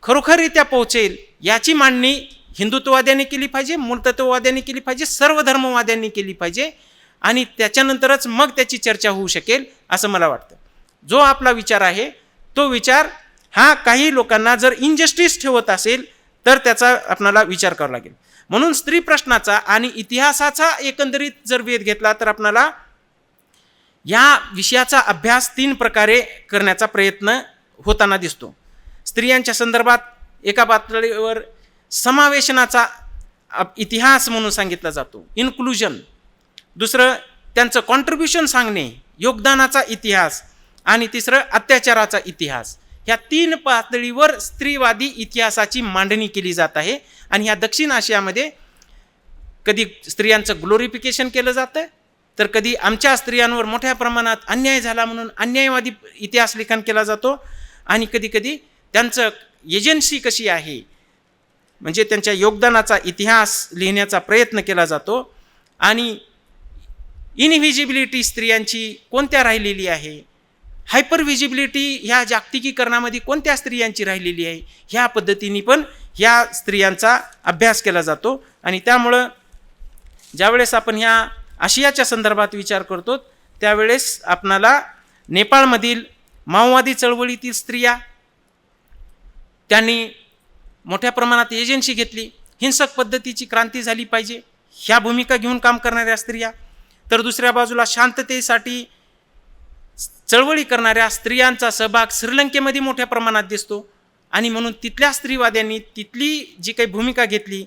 खरोखररित्या पोहोचेल याची मांडणी हिंदुत्ववाद्यांनी केली पाहिजे, मूलतत्ववाद्यांनी केली पाहिजे, सर्व धर्मवाद्यांनी केली पाहिजे. आणि त्याच्यानंतरच मग त्याची चर्चा होऊ शकेल असं मला वाटतं. जो आपला विचार आहे तो विचार हा काही लोकांना जर इनजस्टिस ठेवत असेल तर त्याचा आपल्याला विचार करावा लागेल. म्हणून स्त्री प्रश्नाचा आणि इतिहासाचा एकंदरीत जर वेध घेतला तर आपल्याला या विषयाचा अभ्यास 3 प्रकारे करण्याचा प्रयत्न होताना दिसतो. स्त्रियांच्या संदर्भात एका पातळीवर समावेशनाचा इतिहास म्हणून सांगितला जातो, इन्क्लुजन. दुसरं त्यांचं कॉन्ट्रीब्युशन सांगणे, योगदानाचा इतिहास. आणि तिसरं अत्याचाराचा इतिहास. ह्या 3 पातळीवर स्त्रीवादी इतिहासाची मांडणी केली जात आहे. आणि ह्या दक्षिण आशियामध्ये कधी स्त्रियांचं ग्लोरिफिकेशन केलं जातं, तर कधी आमच्या स्त्रियांवर मोठ्या प्रमाणात अन्याय झाला म्हणून अन्यायवादी इतिहास लेखन केला जातो. आणि कधी कधी त्यांचं एजन्सी कशी आहे म्हणजे त्यांच्या योगदानाचा इतिहास लिहिण्याचा प्रयत्न केला जातो. आणि इनव्हिजिबिलिटी स्त्रियांची कोणत्या राहिलेली आहे, हायपर व्हिजिबिलिटी ह्या जागतिकीकरणामध्ये कोणत्या स्त्रियांची राहिलेली आहे, ह्या पद्धतीने पण ह्या स्त्रियांचा अभ्यास केला जातो. आणि त्यामुळं ज्यावेळेस आपण ह्या आशियाच्या संदर्भात विचार करतो त्यावेळेस आपणाला नेपाळमधील माओवादी चळवळीतील स्त्रिया, त्यांनी मोठ्या प्रमाणात एजन्सी घेतली, हिंसक पद्धतीची क्रांती झाली पाहिजे ह्या भूमिका घेऊन काम करणाऱ्या स्त्रिया, तर दुसऱ्या बाजूला शांततेसाठी चळवळी करणाऱ्या स्त्रियांचा सहभाग श्रीलंकेमध्ये मोठ्या प्रमाणात दिसतो. आणि म्हणून तिथल्या स्त्रीवाद्यांनी तिथली जी काही भूमिका घेतली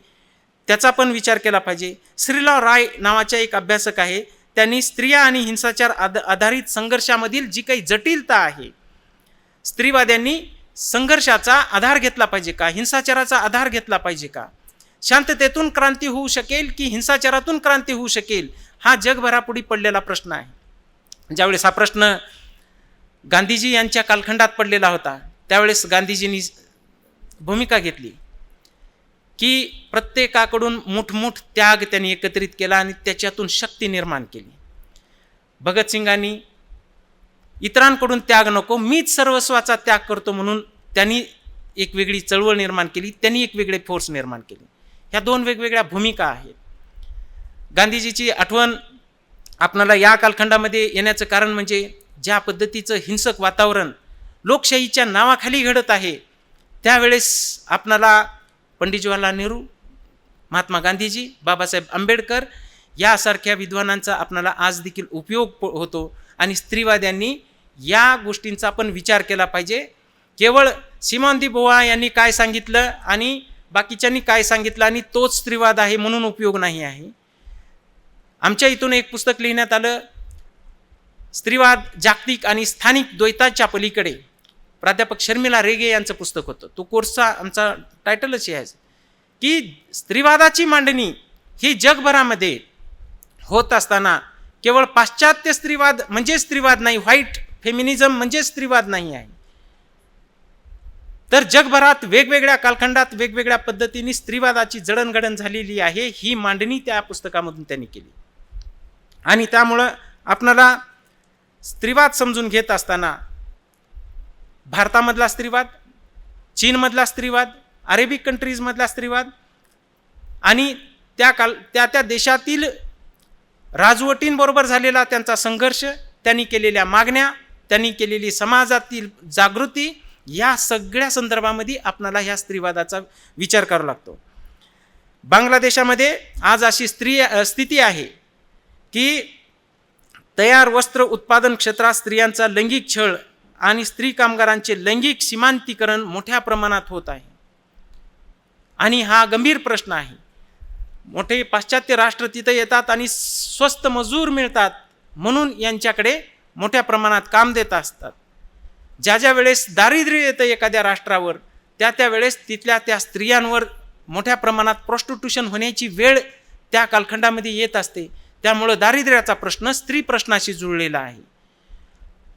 त्याचा पण विचार केला पाहिजे. श्रीला राय नावाच्या एक अभ्यासक आहे, त्यांनी स्त्रिया आणि हिंसाचार आधारित संघर्षामधील जी काही जटिलता आहे, स्त्रीवाद्यांनी संघर्षाचा आधार घेतला पाहिजे का, हिंसाचाराचा आधार घेतला पाहिजे का, शांततेतून क्रांती होऊ शकेल की हिंसाचारातून क्रांती होऊ शकेल, हा जगभरापुढे पडलेला प्रश्न आहे. ज्यावेळेस हा प्रश्न गांधीजी यांच्या कालखंडात पडलेला होता त्यावेळेस गांधीजींनी भूमिका घेतली की प्रत्येकाकडून मुठमुठ त्याग त्यांनी एकत्रित केला आणि त्याच्यातून शक्ती निर्माण केली. भगतसिंगांनी इतरांकडून त्याग नको, मीच सर्वस्वाचा त्याग करतो म्हणून त्यांनी एक वेगळी चळवळ निर्माण केली, त्यांनी एक वेगळे फोर्स निर्माण केली. ह्या 2 वेगवेगळ्या भूमिका आहेत. गांधीजीची आठवण आपणाला या कालखंडामध्ये येण्याचं कारण म्हणजे ज्या पद्धतीचं हिंसक वातावरण लोकशाहीच्या नावाखाली घडत आहे त्यावेळेस आपणाला पंडित जवाहरलाल नेहरू, महात्मा गांधीजी, बाबासाहेब आंबेडकर यासारख्या विद्वानांचा आपणाला आज देखील उपयोग होतो. आणि स्त्रीवाद्यांनी या गोष्टींचा पण विचार केला पाहिजे. केवळ सिमॉन दी बोवा यांनी काय सांगितलं आणि बाकीच्यांनी काय सांगितलं आणि तोच स्त्रीवाद आहे म्हणून उपयोग नाही आहे. आमच्या इथून एक पुस्तक लिहिण्यात आलं, स्त्रीवाद जागतिक आणि स्थानिक द्वैताच्या पलीकडे, प्राध्यापक शर्मिला रेगे यांचं पुस्तक होतं. तो कोर्सचा आमचा टायटलच आहे की स्त्रीवादाची मांडणी ही जगभरामध्ये होत असताना केवळ पाश्चात्य स्त्रीवाद म्हणजे स्त्रीवाद नाही, व्हाईट फेमिनिझम म्हणजे स्त्रीवाद नाही आहे, तर जगभरात वेगवेगळ्या कालखंडात वेगवेगळ्या पद्धतीने स्त्रीवादाची जडणघडण झालेली आहे, ही मांडणी त्या पुस्तकामधून त्यांनी केली. आणि त्यामुळं आपणाला स्त्रीवाद समजून घेत असताना भारतामधला स्त्रीवाद, चीनमधला स्त्रीवाद, अरेबिक कंट्रीजमधला स्त्रीवाद आणि त्या देशातील राजवटींबरोबर झालेला त्यांचा संघर्ष, त्यांनी केलेल्या मागण्या, त्यांनी केलेली समाजातील जागृती, या सगळ्या संदर्भामध्ये आपणाला ह्या स्त्रीवादाचा विचार करावा लागतो. बांगलादेशामध्ये आज अशी स्थिती आहे की तयार वस्त्र उत्पादन क्षेत्रात स्त्रियांचा लैंगिक छळ आणि स्त्री कामगारांचे लैंगिक सीमांतीकरण मोठ्या प्रमाणात होत आहे. आणि हा गंभीर प्रश्न आहे. मोठे पाश्चात्य राष्ट्र तिथे येतात आणि स्वस्त मजूर मिळतात म्हणून यांच्याकडे मोठ्या प्रमाणात काम देत असतात. ज्या ज्या वेळेस दारिद्र्य येतं एखाद्या राष्ट्रावर त्या वेळेस तिथल्या त्या स्त्रियांवर मोठ्या प्रमाणात प्रॉस्टिट्यूशन होण्याची वेळ त्या कालखंडामध्ये येत असते. त्यामुळं दारिद्र्याचा प्रश्न स्त्री प्रश्नाशी जुळलेला आहे.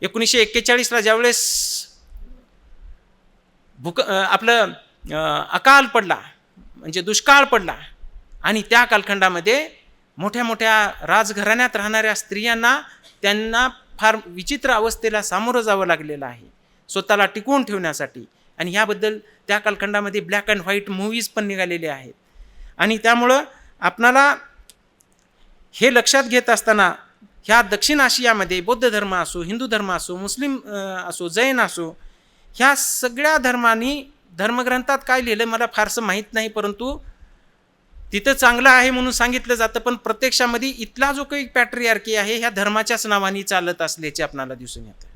1941ला ज्यावेळेस अकाल पडला म्हणजे दुष्काळ पडला आणि त्या कालखंडामध्ये मोठ्या मोठ्या राजघराण्यात राहणाऱ्या स्त्रियांना त्यांना फार विचित्र अवस्थेला सामोरं जावं लागलेलं आहे स्वतःला टिकवून ठेवण्यासाठी. आणि ह्याबद्दल त्या कालखंडामध्ये ब्लॅक अँड व्हाईट मूव्हीज पण निघालेले आहेत. आणि त्यामुळं आपणाला हे लक्षात घेत असताना ह्या दक्षिण आशियामध्ये बौद्ध धर्म असो, हिंदू धर्म असो, मुस्लिम असो, जैन असो, ह्या सगळ्या धर्मांनी धर्मग्रंथात काय लिहिलं मला फारसं माहीत नाही, परंतु तिथं चांगलं आहे म्हणून सांगितलं जातं. पण प्रत्यक्षामध्ये इथला जो काही पॅट्रियार्की आहे ह्या धर्माच्याच नावाने चालत असल्याचे आपणाला दिसून येतं.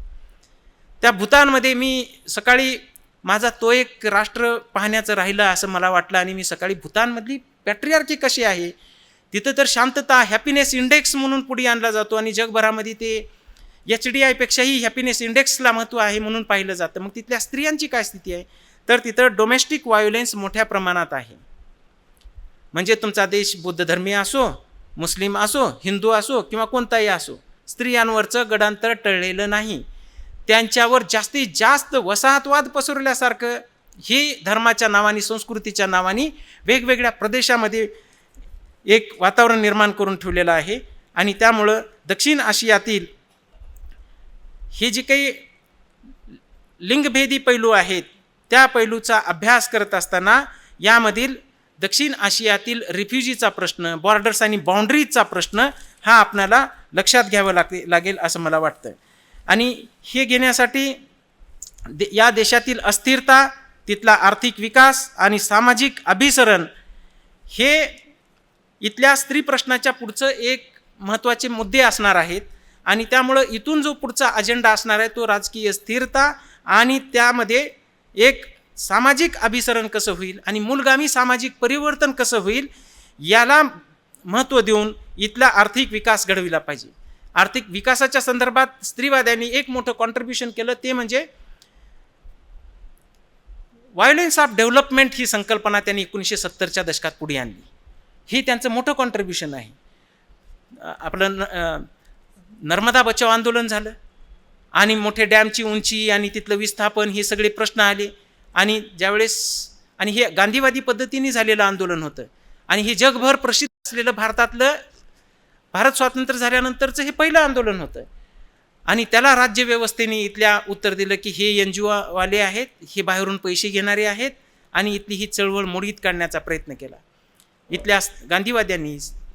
त्या भूतानमध्ये मी सकाळी माझा तो एक राष्ट्र पाहण्याचं राहिलं असं मला वाटलं आणि मी सकाळी भूतानमधली पॅट्रियार्की कशी आहे तिथं तर शांतता हॅपीनेस इंडेक्स म्हणून पुढे आणला जातो आणि जगभरामध्ये ते HDI पेक्षाही हॅपीनेस इंडेक्सला महत्त्व आहे म्हणून पाहिलं जातं. मग तिथल्या स्त्रियांची काय स्थिती आहे तर तिथं डोमेस्टिक व्हायोलेन्स मोठ्या प्रमाणात आहे. म्हणजे तुमचा देश बौद्ध धर्मीय असो, मुस्लिम असो, हिंदू असो किंवा कोणताही असो, स्त्रियांवरचं गडांतर टळलेलं नाही. त्यांच्यावर जास्तीत जास्त वसाहतवाद पसरवल्यासारखं ही धर्माच्या नावाने संस्कृतीच्या नावाने वेगवेगळ्या प्रदेशामध्ये एक वातावरण निर्माण करून ठेवलेलं आहे. आणि त्यामुळं दक्षिण आशियातील हे जे काही लिंगभेदी पैलू आहेत त्या पैलूचा अभ्यास करत असताना यामधील दक्षिण आशियातील रिफ्युजीचा प्रश्न, बॉर्डर्स आणि बाउंड्रीजचा प्रश्न हा आपल्याला लक्षात घ्यावं लागेल असं मला वाटतं. आणि हे घेण्यासाठी या देशातील अस्थिरता, तिथला आर्थिक विकास आणि सामाजिक अभिसरण हे इथल्या स्त्री प्रश्नाच्या पुढचं एक महत्त्वाचे मुद्दे असणार आहेत. आणि त्यामुळं इथून जो पुढचा अजेंडा असणार आहे तो राजकीय स्थिरता आणि त्यामध्ये एक सामाजिक अभिसरण कसं होईल आणि मूलगामी सामाजिक परिवर्तन कसं होईल याला महत्त्व देऊन इथला आर्थिक विकास घडविला पाहिजे. आर्थिक विकासाच्या संदर्भात स्त्रीवाद्यांनी एक मोठं कॉन्ट्रीब्युशन केलं ते म्हणजे व्हायोलेन्स ऑफ डेव्हलपमेंट ही संकल्पना त्यांनी 1970च्या दशकात पुढे आणली. हे त्यांचं मोठं कॉन्ट्रीब्युशन आहे. आपलं नर्मदा बचाव आंदोलन झालं आणि मोठे डॅमची उंची आणि तिथलं विस्थापन हे सगळे प्रश्न आले. आणि ज्यावेळेस आणि हे गांधीवादी पद्धतीने झालेलं आंदोलन होतं आणि हे जगभर प्रसिद्ध असलेलं भारत स्वातंत्र्य झाल्यानंतरचं हे पहिलं आंदोलन होतं. आणि त्याला राज्यव्यवस्थेने इथल्या उत्तर दिलं की हे NGO वाले आहेत, हे बाहेरून पैसे घेणारे आहेत आणि इथली ही चळवळ मोडीत काढण्याचा प्रयत्न केला. इथल्या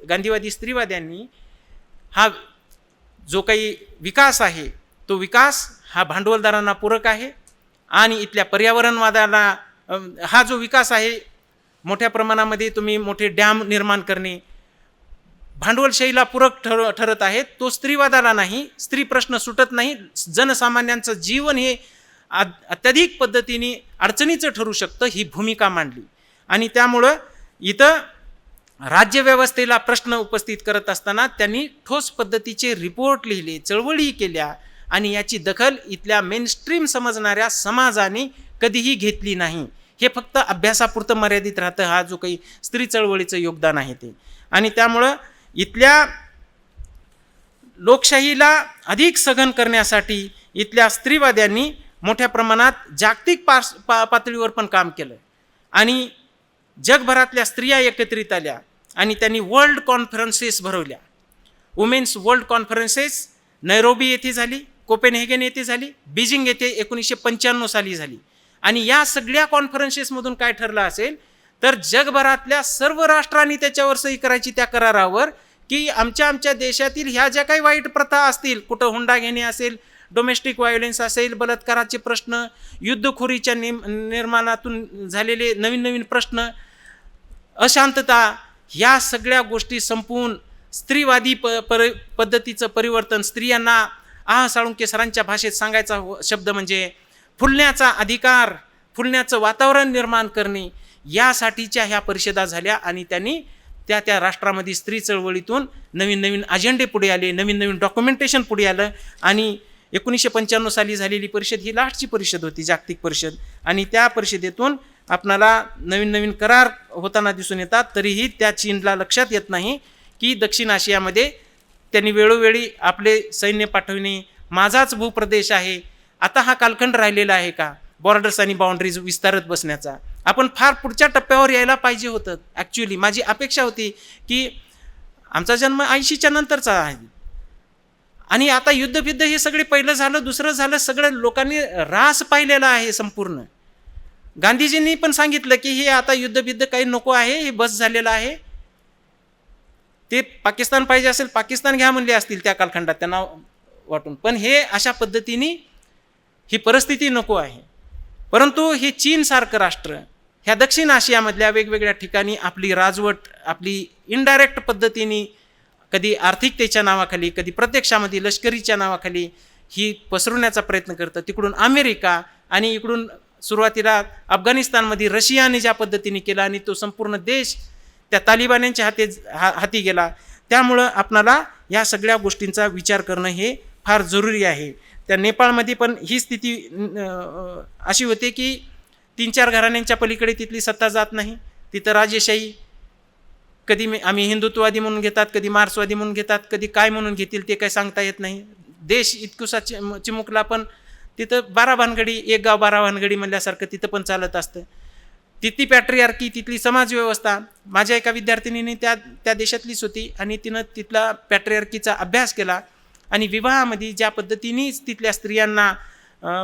गांधीवादी स्त्रीवाद्यांनी हा जो काही विकास आहे तो विकास हा भांडवलदारांना पूरक आहे आणि इथल्या पर्यावरणवादाला हा जो विकास आहे मोठ्या प्रमाणामध्ये तुम्ही मोठे डॅम निर्माण करणे भांडवलशाहीला पूरक ठरत आहेत, तो स्त्रीवादाला नाही. स्त्री प्रश्न सुटत नाही. जनसामान्यांचं जीवन हे अत्याधिक पद्धतीने अडचणीचं ठरू शकतं ही भूमिका मांडली. आणि त्यामुळं इथं राज्यव्यवस्थेला प्रश्न उपस्थित करत असताना त्यांनी ठोस पद्धतीचे रिपोर्ट लिहिले, चळवळी केल्या आणि याची दखल इथल्या मेनस्ट्रीम समजणाऱ्या समाजाने कधीही घेतली नाही. हे फक्त अभ्यासापुरतं मर्यादित राहतं हा जो काही स्त्री चळवळीचं योगदान आहे ते. आणि त्यामुळं इथल्या लोकशाहीला अधिक सघन करण्यासाठी इथल्या स्त्रीवाद्यांनी मोठ्या प्रमाणात जागतिक पातळीवर पण काम केलं आणि जगभरातल्या स्त्रिया एकत्रित आल्या आणि त्यांनी वर्ल्ड कॉन्फरन्सेस भरवल्या. वुमेन्स वर्ल्ड कॉन्फरन्सेस नैरोबी येथे झाली, कोपेनहेगन येथे झाली, बीजिंग येथे 1995 साली झाली. आणि या सगळ्या कॉन्फरन्सेसमधून काय ठरलं असेल तर जगभरातल्या सर्व राष्ट्रांनी त्याच्यावर सही करायची त्या करारावर की आमच्या देशातील ह्या ज्या काही वाईट प्रथा असतील, कुठं हुंडा घेणे असेल, डोमेस्टिक व्हायोलेन्स असेल, बलात्काराचे प्रश्न, युद्धखोरीच्या निर्माणातून झालेले नवीन प्रश्न, अशांतता, ह्या सगळ्या गोष्टी संपवून स्त्रीवादी पद्धतीचं परिवर्तन, स्त्रियांना साळुंखे सरांच्या भाषेत सांगायचा शब्द म्हणजे फुलण्याचा अधिकार, फुलण्याचं वातावरण निर्माण करणे, यासाठीच्या ह्या परिषदा झाल्या. आणि त्यांनी त्या राष्ट्रामध्ये स्त्री चळवळीतून नवीन नवीन अजेंडे पुढे आले, नवीन नवीन डॉक्युमेंटेशन पुढे आलं. आणि 1995 साली झालेली परिषद ही लास्टची परिषद होती, जागतिक परिषद. आणि त्या परिषदेतून आपणाला नवीन नवीन करार होताना दिसून येतात. तरीही त्या चीनला लक्षात येत नाही की दक्षिण आशियामध्ये त्यांनी वेळोवेळी आपले सैन्य पाठवणे, माझाच भूप्रदेश आहे. आता हा कालखंड राहिलेला आहे का बॉर्डर्स आणि बाउंड्रीज विस्तारत बसण्याचा? आपण फार पुढच्या टप्प्यावर यायला पाहिजे होतं. ॲक्च्युली माझी अपेक्षा होती की आमचा जन्म 80च्या नंतरचा आहे आणि आता युद्ध हे सगळे पहिलं झालं, दुसरं झालं, सगळं लोकांनी रास पाहिलेला आहे संपूर्ण. गांधीजींनी पण सांगितलं की हे आता युद्ध काही नको आहे, हे बस झालेलं आहे. ते पाकिस्तान पाहिजे असेल पाकिस्तान घ्या म्हणले असतील त्या कालखंडात त्यांना वाटून, पण हे अशा पद्धतीने ही परिस्थिती नको आहे. परंतु हे चीनसारखं राष्ट्र ह्या दक्षिण आशियामधल्या वेगवेगळ्या ठिकाणी आपली राजवट, आपली इनडायरेक्ट पद्धतीने, कधी आर्थिकतेच्या नावाखाली, कधी प्रत्यक्षामध्ये लष्करीच्या नावाखाली ही पसरवण्याचा प्रयत्न करतं. तिकडून अमेरिका आणि इकडून सुरुवातीला अफगाणिस्तानमध्ये रशियाने ज्या पद्धतीने केला आणि तो संपूर्ण देश त्या तालिबान्यांच्या हाती गेला. त्यामुळं आपणाला या सगळ्या गोष्टींचा विचार करणं हे फार जरुरी आहे. त्या नेपाळमध्ये पण ही स्थिती अशी होते की 3-4 घराण्यांच्या पलीकडे तिथली सत्ता जात नाही. तिथं राजेशाही, कधी आम्ही हिंदुत्ववादी म्हणून घेतात, कधी मार्क्सवादी म्हणून घेतात, कधी काय म्हणून घेतील ते काय सांगता येत नाही. देश इतकुसा चिमुकला पण तिथं 12 भानगडी, एक गाव 12 भानगडी म्हणल्यासारखं तिथं पण चालत असतं. तिथली पॅट्रियार्की, तिथली समाजव्यवस्था, माझ्या एका विद्यार्थिनीने त्या देशातलीच होती आणि तिनं तिथला पॅट्रियार्कीचा अभ्यास केला आणि विवाहामध्ये ज्या पद्धतीने तिथल्या स्त्रियांना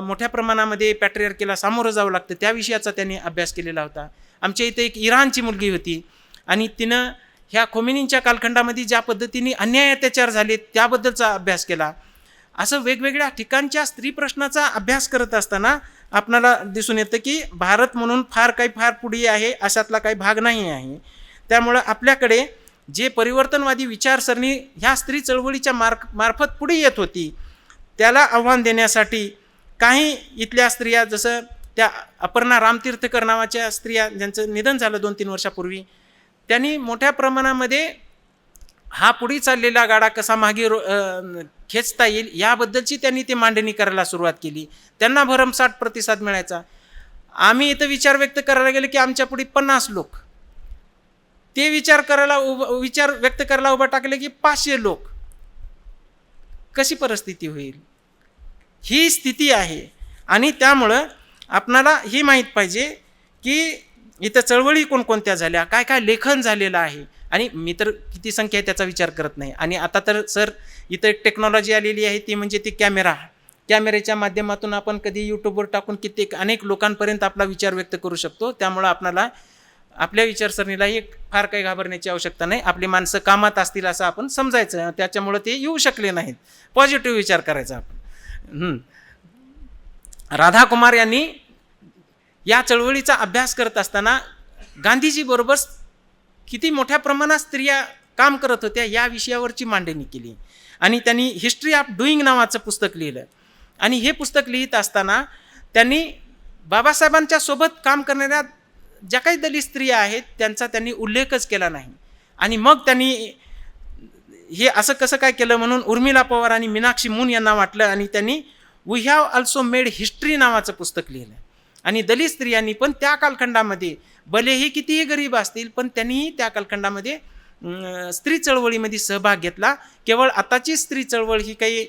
मोठ्या प्रमाणामध्ये पॅट्रियार्कीला सामोरं जावं लागतं त्या विषयाचा त्यांनी अभ्यास केलेला होता. आमच्या इथे एक इराणची मुलगी होती आणि तिनं ह्या खोमेनींच्या कालखंडामध्ये ज्या पद्धतीने अन्याय अत्याचार झाले त्याबद्दलचा अभ्यास केला. असं वेगवेगळ्या ठिकाणच्या स्त्री प्रश्नाचा अभ्यास करत असताना आपणाला दिसून येतं की भारत म्हणून फार पुढे आहे अशातला काही भाग नाही आहे. त्यामुळं आपल्याकडे जे परिवर्तनवादी विचारसरणी ह्या स्त्री चळवळीच्या मार्फत पुढे येत होती त्याला आव्हान देण्यासाठी काही इथल्या स्त्रिया, जसं त्या अपर्णा रामतीर्थकर नावाच्या स्त्रिया ज्यांचं निधन झालं 2-3 वर्षापूर्वी, त्यांनी मोठ्या प्रमाणामध्ये हा पुढे चाललेला गाडा कसा मागे खेचता येईल याबद्दलची त्यांनी ते मांडणी करायला सुरुवात केली. त्यांना भरमसाठ प्रतिसाद मिळायचा. आम्ही इथं विचार व्यक्त करायला गेले की आमच्या पुढे 50 लोक, ते विचार व्यक्त करायला उभं टाकले की 500 लोक. कशी परिस्थिती होईल? ही स्थिती आहे. आणि त्यामुळं आपणाला हे माहीत पाहिजे की इथं चळवळी कोणकोणत्या झाल्या, काय काय लेखन झालेलं आहे. आणि मी तर किती संख्या आहे त्याचा विचार करत नाही. आणि आता तर सर इथं एक टेक्नॉलॉजी आलेली आहे ती म्हणजे ती कॅमेऱ्याच्या माध्यमातून आपण कधी यूट्यूबवर टाकून अनेक लोकांपर्यंत आपला विचार व्यक्त करू शकतो. त्यामुळं आपणाला आपल्या विचारसरणीलाही फार काही घाबरण्याची आवश्यकता नाही. आपली माणसं कामात असतील असं आपण समजायचं, त्याच्यामुळं ते येऊ शकले नाहीत. पॉझिटिव्ह विचार करायचा आपण. राधाकुमार यांनी या चळवळीचा अभ्यास करत असताना गांधीजीबरोबर किती मोठ्या प्रमाणात स्त्रिया काम करत होत्या या विषयावरची मांडणी केली. आणि त्यांनी हिस्ट्री ऑफ डुईंग नावाचं पुस्तक लिहिलं. आणि हे पुस्तक लिहित असताना त्यांनी बाबासाहेबांच्या सोबत काम करणाऱ्या ज्या काही दलित स्त्रिया आहेत त्यांचा त्यांनी उल्लेखच केला नाही. आणि मग त्यांनी हे असं कसं काय केलं म्हणून उर्मिला पवार आणि मीनाक्षी मून यांना वाटलं आणि त्यांनी we have also made history नावाचं पुस्तक लिहिलं. आणि दलित स्त्रियांनी पण त्या कालखंडामध्ये भलेही कितीही गरीब असतील पण त्यांनीही त्या कालखंडामध्ये स्त्री चळवळीमध्ये सहभाग घेतला. केवळ आताची स्त्री चळवळ ही काही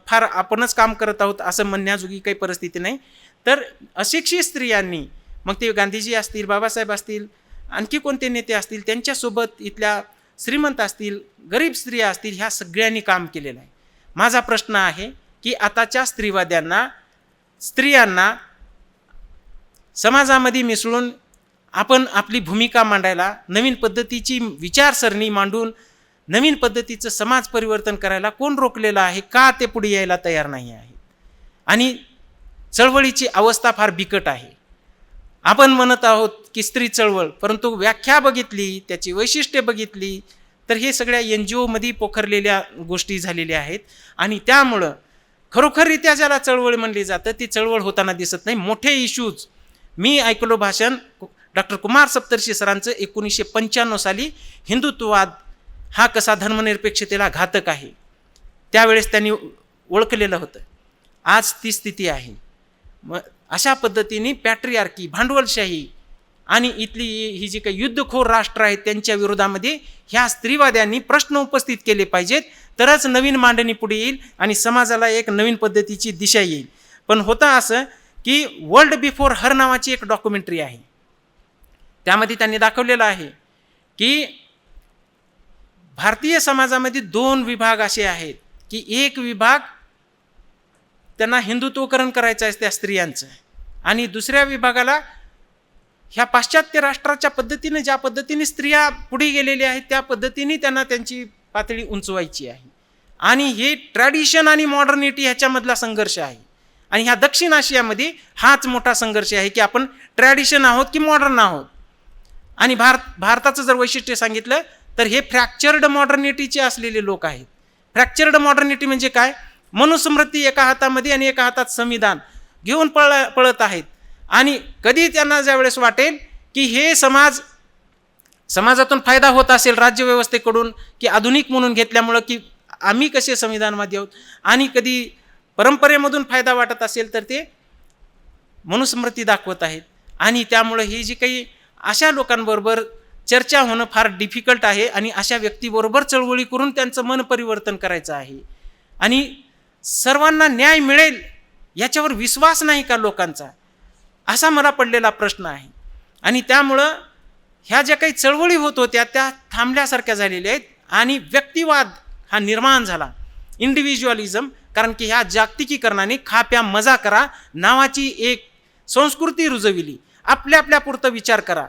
फार आपणच काम करत आहोत असं म्हणण्याजोगी काही परिस्थिती नाही. तर अशिक्षित स्त्रियांनी, मग ते गांधीजी असतील, बाबासाहेब असतील, आणखी कोणते नेते असतील, त्यांच्यासोबत इथल्या श्रीमंत असतील, गरीब स्त्रिया असतील, ह्या सगळ्यांनी काम केलेलं आहे. माझा प्रश्न आहे की आताच्या स्त्रियांना समाजामध्ये मिसळून आपण आपली भूमिका मांडायला, नवीन पद्धतीची विचारसरणी मांडून नवीन पद्धतीचं समाज परिवर्तन करायला कोण रोखलेलं आहे? का ते पुढे यायला तयार नाही आहे? आणि चळवळीची अवस्था फार बिकट आहे. आपण म्हणत आहोत की स्त्री चळवळ, परंतु व्याख्या बघितली, त्याची वैशिष्ट्ये बघितली, तर हे सगळ्या NGO मध्ये पोखरलेल्या गोष्टी झालेल्या आहेत. आणि त्यामुळं खरोखररित्या ज्याला चळवळ म्हणली जातं ती चळवळ होताना दिसत नाही. मोठे इश्यूज मी ऐकलो भाषण डॉक्टर कुमार सप्तर्षी सरांचं 1995 साली, हिंदुत्ववाद हा कसा धर्मनिरपेक्षतेला घातक आहे, त्यावेळेस त्यांनी ओळखलेलं होतं. आज ती स्थिती आहे. मग अशा पद्धतीने पॅट्रियार्की, भांडवलशाही आणि इथली ही जी काही युद्धखोर राष्ट्र आहेत त्यांच्या विरोधामध्ये ह्या स्त्रीवाद्यांनी प्रश्न उपस्थित केले पाहिजेत, तरच नवीन मांडणी पुढे येईल आणि समाजाला एक नवीन पद्धतीची दिशा येईल. पण होतं असं की वर्ल्ड बिफोर हर नावाची एक डॉक्युमेंटरी आहे, त्यामध्ये त्यांनी दाखवलेलं आहे की भारतीय समाजामध्ये 2 विभाग असे आहेत की एक विभाग त्यांना हिंदुत्वकरण करायचं आहे त्या स्त्रियांचं, आणि दुसऱ्या विभागाला ह्या पाश्चात्य राष्ट्राच्या पद्धतीने ज्या पद्धतीने स्त्रिया पुढे गेलेल्या आहेत त्या पद्धतीने त्यांना त्यांची पातळी उंचवायची आहे. आणि हे ट्रॅडिशन आणि मॉडर्निटी ह्याच्यामधला संघर्ष आहे. आणि ह्या दक्षिण आशियामध्ये हाच मोठा संघर्ष आहे की आपण ट्रॅडिशन आहोत की मॉडर्न आहोत. आणि भारताचं जर वैशिष्ट्य सांगितलं तर हे फ्रॅक्चर्ड मॉडर्निटीचे असलेले लोक आहेत. फ्रॅक्चर्ड मॉडर्निटी म्हणजे काय? मनुस्मृती एका हातामध्ये आणि एका हातात संविधान घेऊन पळत आहेत. आणि कधी त्यांना ज्यावेळेस वाटेल की हे समाजातून फायदा होत असेल राज्यव्यवस्थेकडून की आधुनिक म्हणून घेतल्यामुळं की आम्ही कसे संविधानवादी आहोत, आणि कधी परंपरेमधून फायदा वाटत असेल तर ते मनुस्मृती दाखवत आहेत. आणि त्यामुळं ही जी काही अशा लोकांबरोबर चर्चा होणं फार डिफिकल्ट आहे आणि अशा व्यक्तीबरोबर चळवळी करून त्यांचं मन परिवर्तन करायचं आहे. आणि सर्वांना न्याय मिळेल याच्यावर विश्वास नाही का लोकांचा, असा मला पडलेला प्रश्न आहे. आणि त्यामुळं ह्या ज्या काही चळवळी होत होत्या त्या थांबल्यासारख्या झालेल्या आहेत आणि व्यक्तिवाद हा निर्माण झाला, इंडिव्हिज्युअलिझम. कारण की ह्या जागतिकीकरणाने खाप्या मजा करा नावाची एक संस्कृती रुजविली. आपल्या पुरतं विचार करा,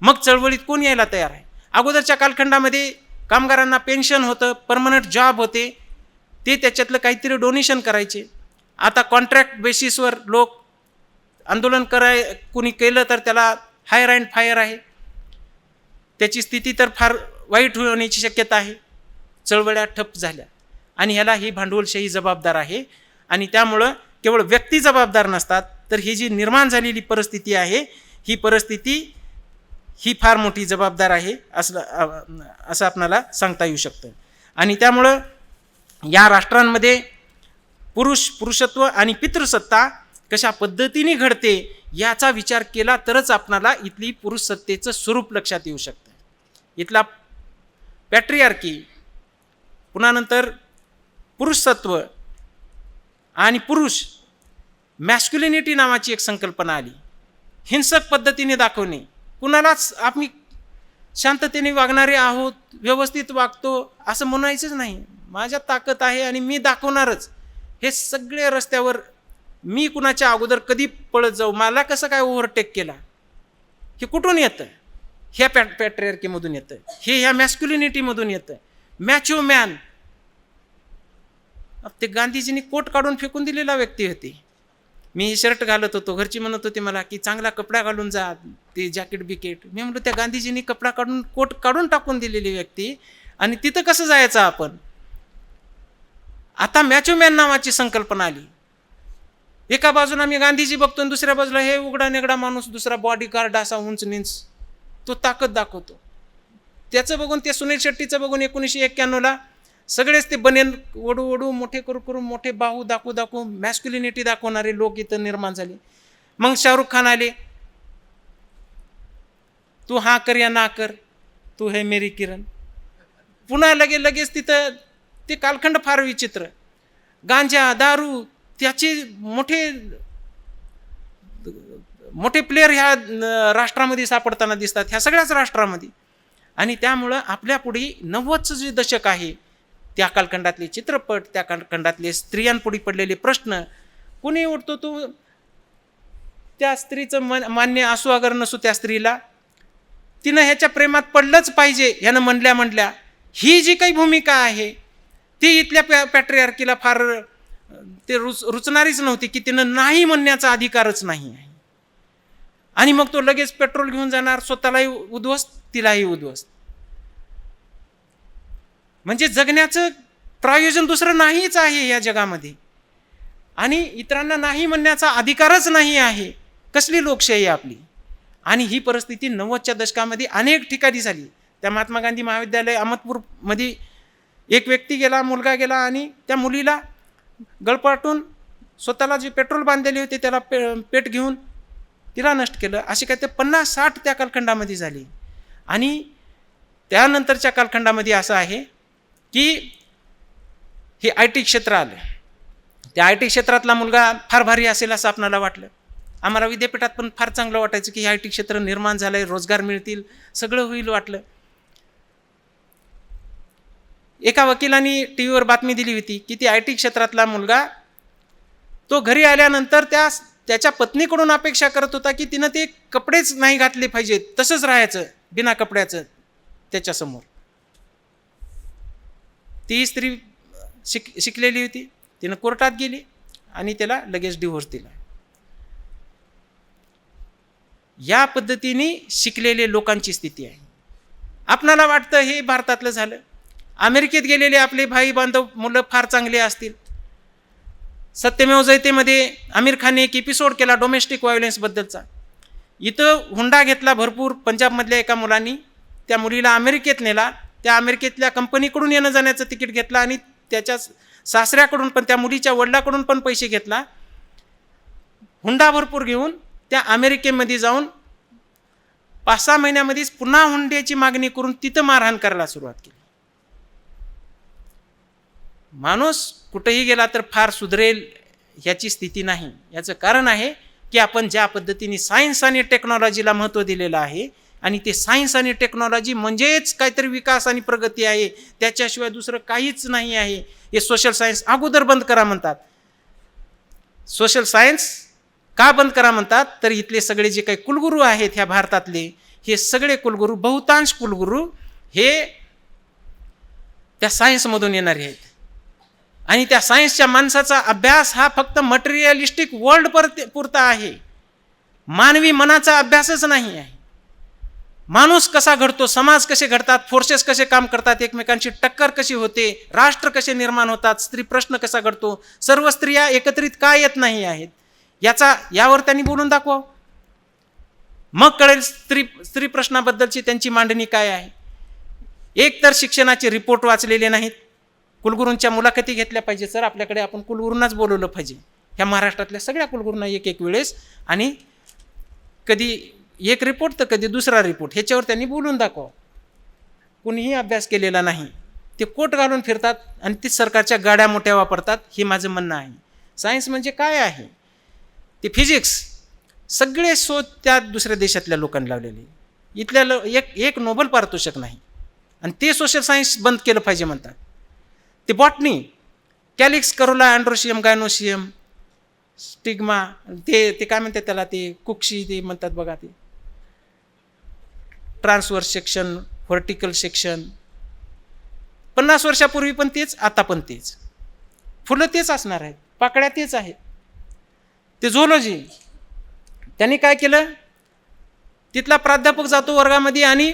मग चळवळीत कोण यायला तयार आहे? अगोदरच्या कालखंडामध्ये कामगारांना पेन्शन होतं, परमनंट जॉब होते, ते त्याच्यातलं काहीतरी डोनेशन करायचे. आता कॉन्ट्रॅक्ट बेसिसवर लोक आंदोलन कोणी केलं तर त्याला हायर अँड फायर आहे. त्याची स्थिती तर फार वाईट होण्याची शक्यता आहे. चळवळ्या ठप्प झाल्या आणि ह्याला ही भांडवलशाही जबाबदार आहे. आणि त्यामुळं केवळ व्यक्ती जबाबदार नसतात, तर ही जी निर्माण झालेली परिस्थिती आहे ही परिस्थिती ही फार मोठी जबाबदार आहे असं आपणाला सांगता येऊ शकतं. आणि त्यामुळं या राष्ट्रांमध्ये पुरुषत्व आणि पितृसत्ता कशा पद्धतीने घडते याचा विचार केला तरच आपणाला इथली पुरुष सत्तेचं स्वरूप लक्षात येऊ शकतं. इथला पॅट्रियार्की, पुन्हा नंतर पुरुषसत्व आणि पुरुष मॅस्क्युलिनिटी नावाची एक संकल्पना आली. हिंसक पद्धतीने दाखवणे, कुणालाच आम्ही शांततेने वागणारे आहोत, व्यवस्थित वागतो असं म्हणायचंच नाही. माझ्यात ताकद आहे आणि मी दाखवणारच. हे सगळे रस्त्यावर मी कुणाच्या अगोदर कधी पळत जाऊ, मला कसं काय ओव्हरटेक केला, हे कुठून येतं? ह्या पॅट्रियार्कीमधून येतं, हे ह्या मॅस्क्युलिनिटीमधून येतं. मॅचो मॅन, ते गांधीजींनी कोट काढून फेकून दिलेला व्यक्ती होते. मी शर्ट घालत होतो, घरची म्हणत होते मला की चांगला कपडा घालून जा, ते जॅकेट बिकेट. मी म्हणलो त्या गांधीजींनी कपडा काढून कोट काढून टाकून दिलेली व्यक्ती, आणि तिथं कसं जायचं आपण? आता मॅचो मॅन नावाची संकल्पना आली. एका बाजूला मी गांधीजी बघतो आणि दुसऱ्या बाजूला हे उघडा निगडा माणूस, दुसरा बॉडीगार्ड असा उंच निंच, तो ताकद दाखवतो. त्याचं बघून, ते सुनील शेट्टीचं बघून 1991ला सगळेच ते बनेन ओढू मोठे करू मोठे बाहू दाखवू मॅस्क्युलिनिटी दाखवणारे लोक इथं निर्माण झाले. मग शाहरुख खान आले, तू हा कर या ना कर, तू है मेरी किरण. पुन्हा लगेच तिथं ते कालखंड फार विचित्र. गांजा, दारू, त्याचे मोठे प्लेयर ह्या राष्ट्रामध्ये सापडताना दिसतात, ह्या सगळ्याच राष्ट्रामध्ये. आणि त्यामुळं आपल्या पुढे 90चं जे दशक आहे, त्या कालखंडातले चित्रपट, त्या कालखंडातले स्त्रियांपुढे पडलेले प्रश्न, कोणी उठतो तो त्या स्त्रीचं मान्य असो अगर नसो त्या स्त्रीला, तिनं ह्याच्या प्रेमात पडलंच पाहिजे ह्यानं म्हणल्या ही जी काही भूमिका आहे ती इथल्या पॅट्रियार्कीला फार ते रुचणारीच नव्हती, की तिनं नाही म्हणण्याचा अधिकारच नाही आहे. आणि मग तो लगेच पेट्रोल घेऊन जाणार, स्वतःलाही उद्ध्वस्त, तिलाही उद्ध्वस्त. म्हणजे जगण्याचं प्रयोजन दुसरं नाहीच आहे या जगामध्ये, आणि इतरांना नाही म्हणण्याचा अधिकारच नाही आहे. कसली लोकशाही आपली. आणि ही परिस्थिती 90च्या दशकामध्ये अनेक ठिकाणी झाली. त्या महात्मा गांधी महाविद्यालय अहमदपूरमध्ये एक व्यक्ती गेला, मुलगा गेला, आणि त्या मुलीला गळपाटून स्वतःला जे पेट्रोल बांधलेले होते त्याला पेट घेऊन तिला नष्ट केलं. असे काय ते 50-60 त्या कालखंडामध्ये झाली. आणि त्यानंतरच्या कालखंडामध्ये असं आहे की हे IT क्षेत्र आलं. त्या IT क्षेत्रातला मुलगा फार भारी असेल असं आपणाला वाटलं. आम्हाला विद्यापीठात पण फार चांगलं वाटायचं की हे IT क्षेत्र निर्माण झालंय, रोजगार मिळतील, सगळं होईल वाटलं. एका वकिलांनी टीव्हीवर बातमी दिली होती की ती IT क्षेत्रातला मुलगा तो घरी आल्यानंतर त्याच्या पत्नीकडून अपेक्षा करत होता की तिनं ते कपडेच नाही घातले पाहिजेत, तसंच राहायचं बिना कपड्याचं त्याच्यासमोर. ती स्त्री शिकलेली होती, तिनं कोर्टात गेली आणि त्याला लगेच डिव्होर्स दिला. या पद्धतीने शिकलेले लोकांची स्थिती आहे. आपणाला वाटतं हे भारतातलं झालं. अमेरिकेत गेलेले आपले भाई बांधव मुलं फार चांगले असतील. सत्यमेव जयतेमध्ये आमिर खानने एक एपिसोड केला डोमेस्टिक व्हायलन्सबद्दलचा. इथं हुंडा घेतला भरपूर पंजाबमधल्या एका मुलांनी. त्या मुलीला अमेरिकेत नेला, त्या अमेरिकेतल्या कंपनीकडून येणं जाण्याचं तिकीट घेतलं आणि त्याच्या सासऱ्याकडून पण, त्या मुलीच्या वडिलाकडून पण पैसे घेतला. हुंडा भरपूर घेऊन त्या अमेरिकेमध्ये जाऊन 5-6 महिन्यामध्येच पुन्हा हुंड्याची मागणी करून तिथं मारहाण करायला सुरुवात केली. माणूस कुठेही गेला तर फार सुधरेल ह्याची स्थिती नाही. याचं कारण आहे की आपण ज्या पद्धतीने सायन्स आणि टेक्नॉलॉजीला महत्त्व दिलेलं आहे, आणि ते सायन्स आणि टेक्नॉलॉजी म्हणजेच काहीतरी विकास आणि प्रगती आहे, त्याच्याशिवाय दुसरं काहीच नाही आहे. हे सोशल सायन्स अगोदर बंद करा म्हणतात. सोशल सायन्स का बंद करा म्हणतात, तर इथले सगळे जे काही कुलगुरू आहेत ह्या भारतातले, हे सगळे कुलगुरू, बहुतांश कुलगुरू हे त्या सायन्समधून येणारे आहेत. आणि त्या सायन्सच्या माणसाचा अभ्यास हा फक्त मटेरियलिस्टिक वर्ल्ड पुरता आहे, मानवी मनाचा अभ्यासच नाही आहे. माणूस कसा घडतो, समाज कसे घडतात, फोर्सेस कसे काम करतात, एकमेकांची टक्कर कशी होते, राष्ट्र कसे निर्माण होतात, स्त्री प्रश्न कसा घडतो, सर्व स्त्रिया एकत्रित का येत नाही आहेत, यावर त्यांनी बोलून दाखवा. मग कळेल स्त्री प्रश्नाबद्दलची त्यांची मांडणी काय आहे. एक तर शिक्षणाचे रिपोर्ट वाचलेले नाहीत. कुलगुरूंच्या मुलाखती घेतल्या पाहिजे. सर आपल्याकडे आपण कुलगुरूंनाच बोलवलं पाहिजे, ह्या महाराष्ट्रातल्या सगळ्या कुलगुरूंना एक वेळेस, आणि कधी एक रिपोर्ट तर कधी दुसरा रिपोर्ट, ह्याच्यावर त्यांनी बोलून दाखवा. कुणीही अभ्यास केलेला नाही, ते कोट घालून फिरतात आणि ते सरकारच्या गाड्या मोठ्या वापरतात. हे माझं म्हणणं आहे. सायन्स म्हणजे काय आहे, ते फिजिक्स सगळे शोध त्या दुसऱ्या देशातल्या लोकांनी लावलेले. इथल्या एक नोबेल पारितोषिक नाही, आणि ते सोशल सायन्स बंद केलं पाहिजे म्हणतात. ते botany, calyx, Corolla, androecium, gynoecium, stigma, ते काय म्हणतात त्याला, ते कुक्षी ते म्हणतात बघा, ते ट्रान्सवर्स सेक्शन, व्हर्टिकल सेक्शन. 50 वर्षापूर्वी पण तेच, आता पण तेच. फुलं तेच असणार आहेत, पाकळ्या तेच आहेत. ते झोलॉजी, त्यांनी काय केलं, तिथला प्राध्यापक जातो वर्गामध्ये आणि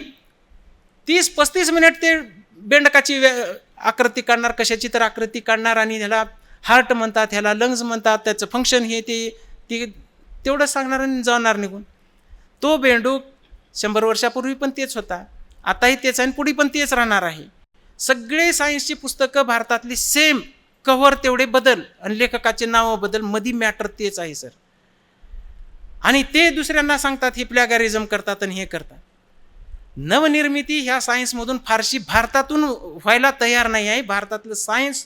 30-35 मिनिट ते बेंडकाची आकृती काढणार, कशाची तर आकृती काढणार, आणि ह्याला हार्ट म्हणतात, ह्याला लंग्स म्हणतात, त्याचं फंक्शन हे ते तेवढं सांगणार आणि जाणार निघून. तो बेंडूक 100 वर्षापूर्वी पण तेच होता, आताही तेच आहे, आणि पुढे पण तेच राहणार आहे. सगळे सायन्सची पुस्तकं भारतातली सेम, कव्हर तेवढे बदल आणि लेखकाचे नावं बदल, मधी मॅटर तेच आहे सर. आणि ते दुसऱ्यांना सांगतात हे प्लॅगॅरिझम करतात आणि हे करतात. नवनिर्मिती ह्या सायन्समधून फारशी भारतातून व्हायला तयार नाही आहे. भारतातलं सायन्स,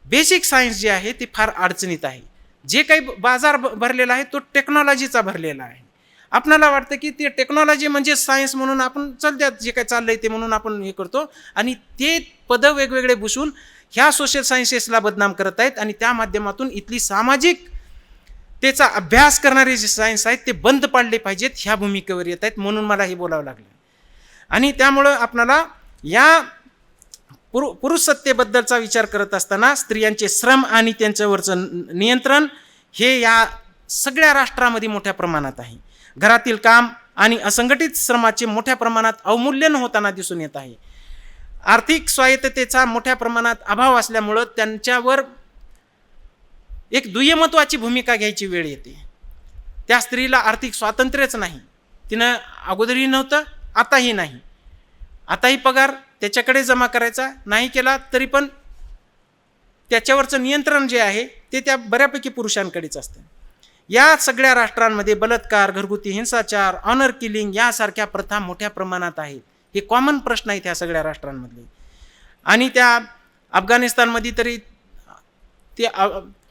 बेसिक सायन्स जे आहे ते फार अडचणीत आहे. जे काही बाजार भरलेला आहे तो टेक्नॉलॉजीचा भरलेला आहे. आपणाला वाटतं की ते टेक्नॉलॉजी म्हणजे सायन्स म्हणून आपण चालत्यात, जे काही चाललंय ते म्हणून आपण हे करतो, आणि ते पदं वेगवेगळे भूषून ह्या सोशल सायन्सेसला बदनाम करत आहेत, आणि त्या माध्यमातून इथली सामाजिक त्याचा अभ्यास करणारे जे सायन्स आहेत ते बंद पाडले पाहिजेत, ह्या भूमिकेवर येत आहेत. म्हणून मला हे बोलावं लागलं. आणि त्यामुळं आपणाला या पुरुष सत्तेबद्दलचा विचार करत असताना स्त्रियांचे श्रम आणि त्यांच्यावरचं नियंत्रण हे या सगळ्या राष्ट्रामध्ये मोठ्या प्रमाणात आहे. घरातील काम आणि असंघटित श्रमाचे मोठ्या प्रमाणात अवमूल्यन होताना दिसून येत आहे. आर्थिक स्वायत्ततेचा मोठ्या प्रमाणात अभाव असल्यामुळं त्यांच्यावर एक दुय्यमत्वाची भूमिका घ्यायची वेळ येते. त्या स्त्रीला आर्थिक स्वातंत्र्यच नाही. तिनं अगोदरही नव्हतं, आताही नाही. आताही पगार त्याच्याकडे जमा करायचा, नाही केला तरी पण त्याच्यावरचं नियंत्रण जे आहे ते त्या बऱ्यापैकी पुरुषांकडेच असतं. या सगळ्या राष्ट्रांमध्ये बलात्कार, घरगुती हिंसाचार, ऑनर किलिंग यासारख्या प्रथा मोठ्या प्रमाणात आहेत. हे कॉमन प्रश्न आहेत ह्या सगळ्या राष्ट्रांमधले. आणि त्या अफगाणिस्तानमध्ये तरी ते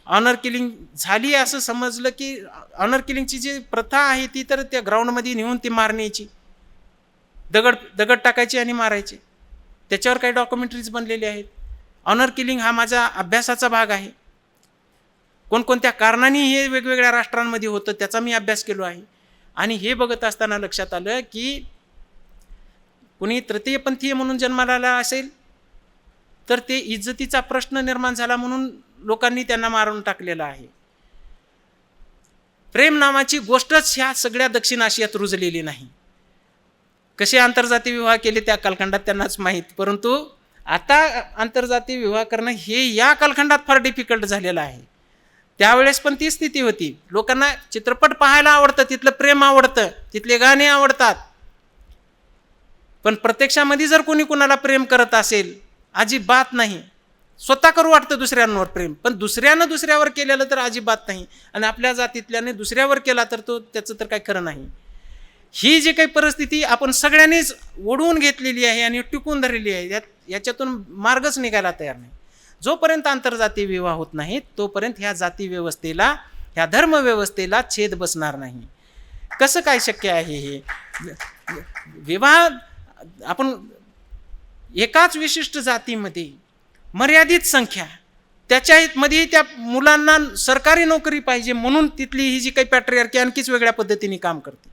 ऑनर किलिंग झाली असं समजलं की ऑनर किलिंगची जी प्रथा आहे ती तर त्या ग्राउंडमध्ये नेऊन ती मारण्याची, दगड टाकायचे आणि मारायचे. त्याच्यावर काही डॉक्युमेंटरीज बनलेले आहेत. ऑनर किलिंग हा माझा अभ्यासाचा भाग आहे. कोणकोणत्या कारणांनी हे वेगवेगळ्या राष्ट्रांमध्ये होतं त्याचा मी अभ्यास केलो आहे. आणि हे बघत असताना लक्षात आलं की कुणी तृतीयपंथीय म्हणून जन्माला आला असेल तर ते इज्जतीचा प्रश्न निर्माण झाला म्हणून लोकांनी त्यांना मारून टाकलेला आहे. प्रेम नावाची गोष्टच ह्या सगळ्या दक्षिण आशियात रुजलेली नाही. कसे आंतरजाती विवाह केले त्या कालखंडात त्यांनाच माहीत. परंतु आता आंतरजाती विवाह करणं हे या कालखंडात फार डिफिकल्ट झालेलं आहे. त्यावेळेस पण ती स्थिती होती. लोकांना चित्रपट पाहायला आवडतं, तिथलं प्रेम आवडतं, तिथले गाणे आवडतात. पण प्रत्यक्षामध्ये जर कोणी कुणाला प्रेम करत असेल अजिबात नाही. स्वतः करू वाटतं दुसऱ्यांवर प्रेम, पण दुसऱ्यानं दुसऱ्यावर केलेलं तर अजिबात नाही. आणि आपल्या जातीतल्याने दुसऱ्यावर केला तर तो त्याचं तर काही खरं नाही. ही जी काही परिस्थिती आपण सगळ्यांनीच ओढवून घेतलेली आहे आणि टिकून धरलेली आहे, याच्यातून मार्गच निघायला तयार नाही. जोपर्यंत आंतरजातीय विवाह होत नाहीत तोपर्यंत ह्या जाती व्यवस्थेला, ह्या धर्म व्यवस्थेला छेद बसणार नाही. कसं काय शक्य आहे हे? विवाह आपण एकाच विशिष्ट जातीमध्ये मर्यादित संख्या, त्याच्यामध्ये त्या मुलांना सरकारी नोकरी पाहिजे म्हणून तिथली ही जी काही पॅट्रियार्की आणखीच वेगळ्या पद्धतीने काम करते.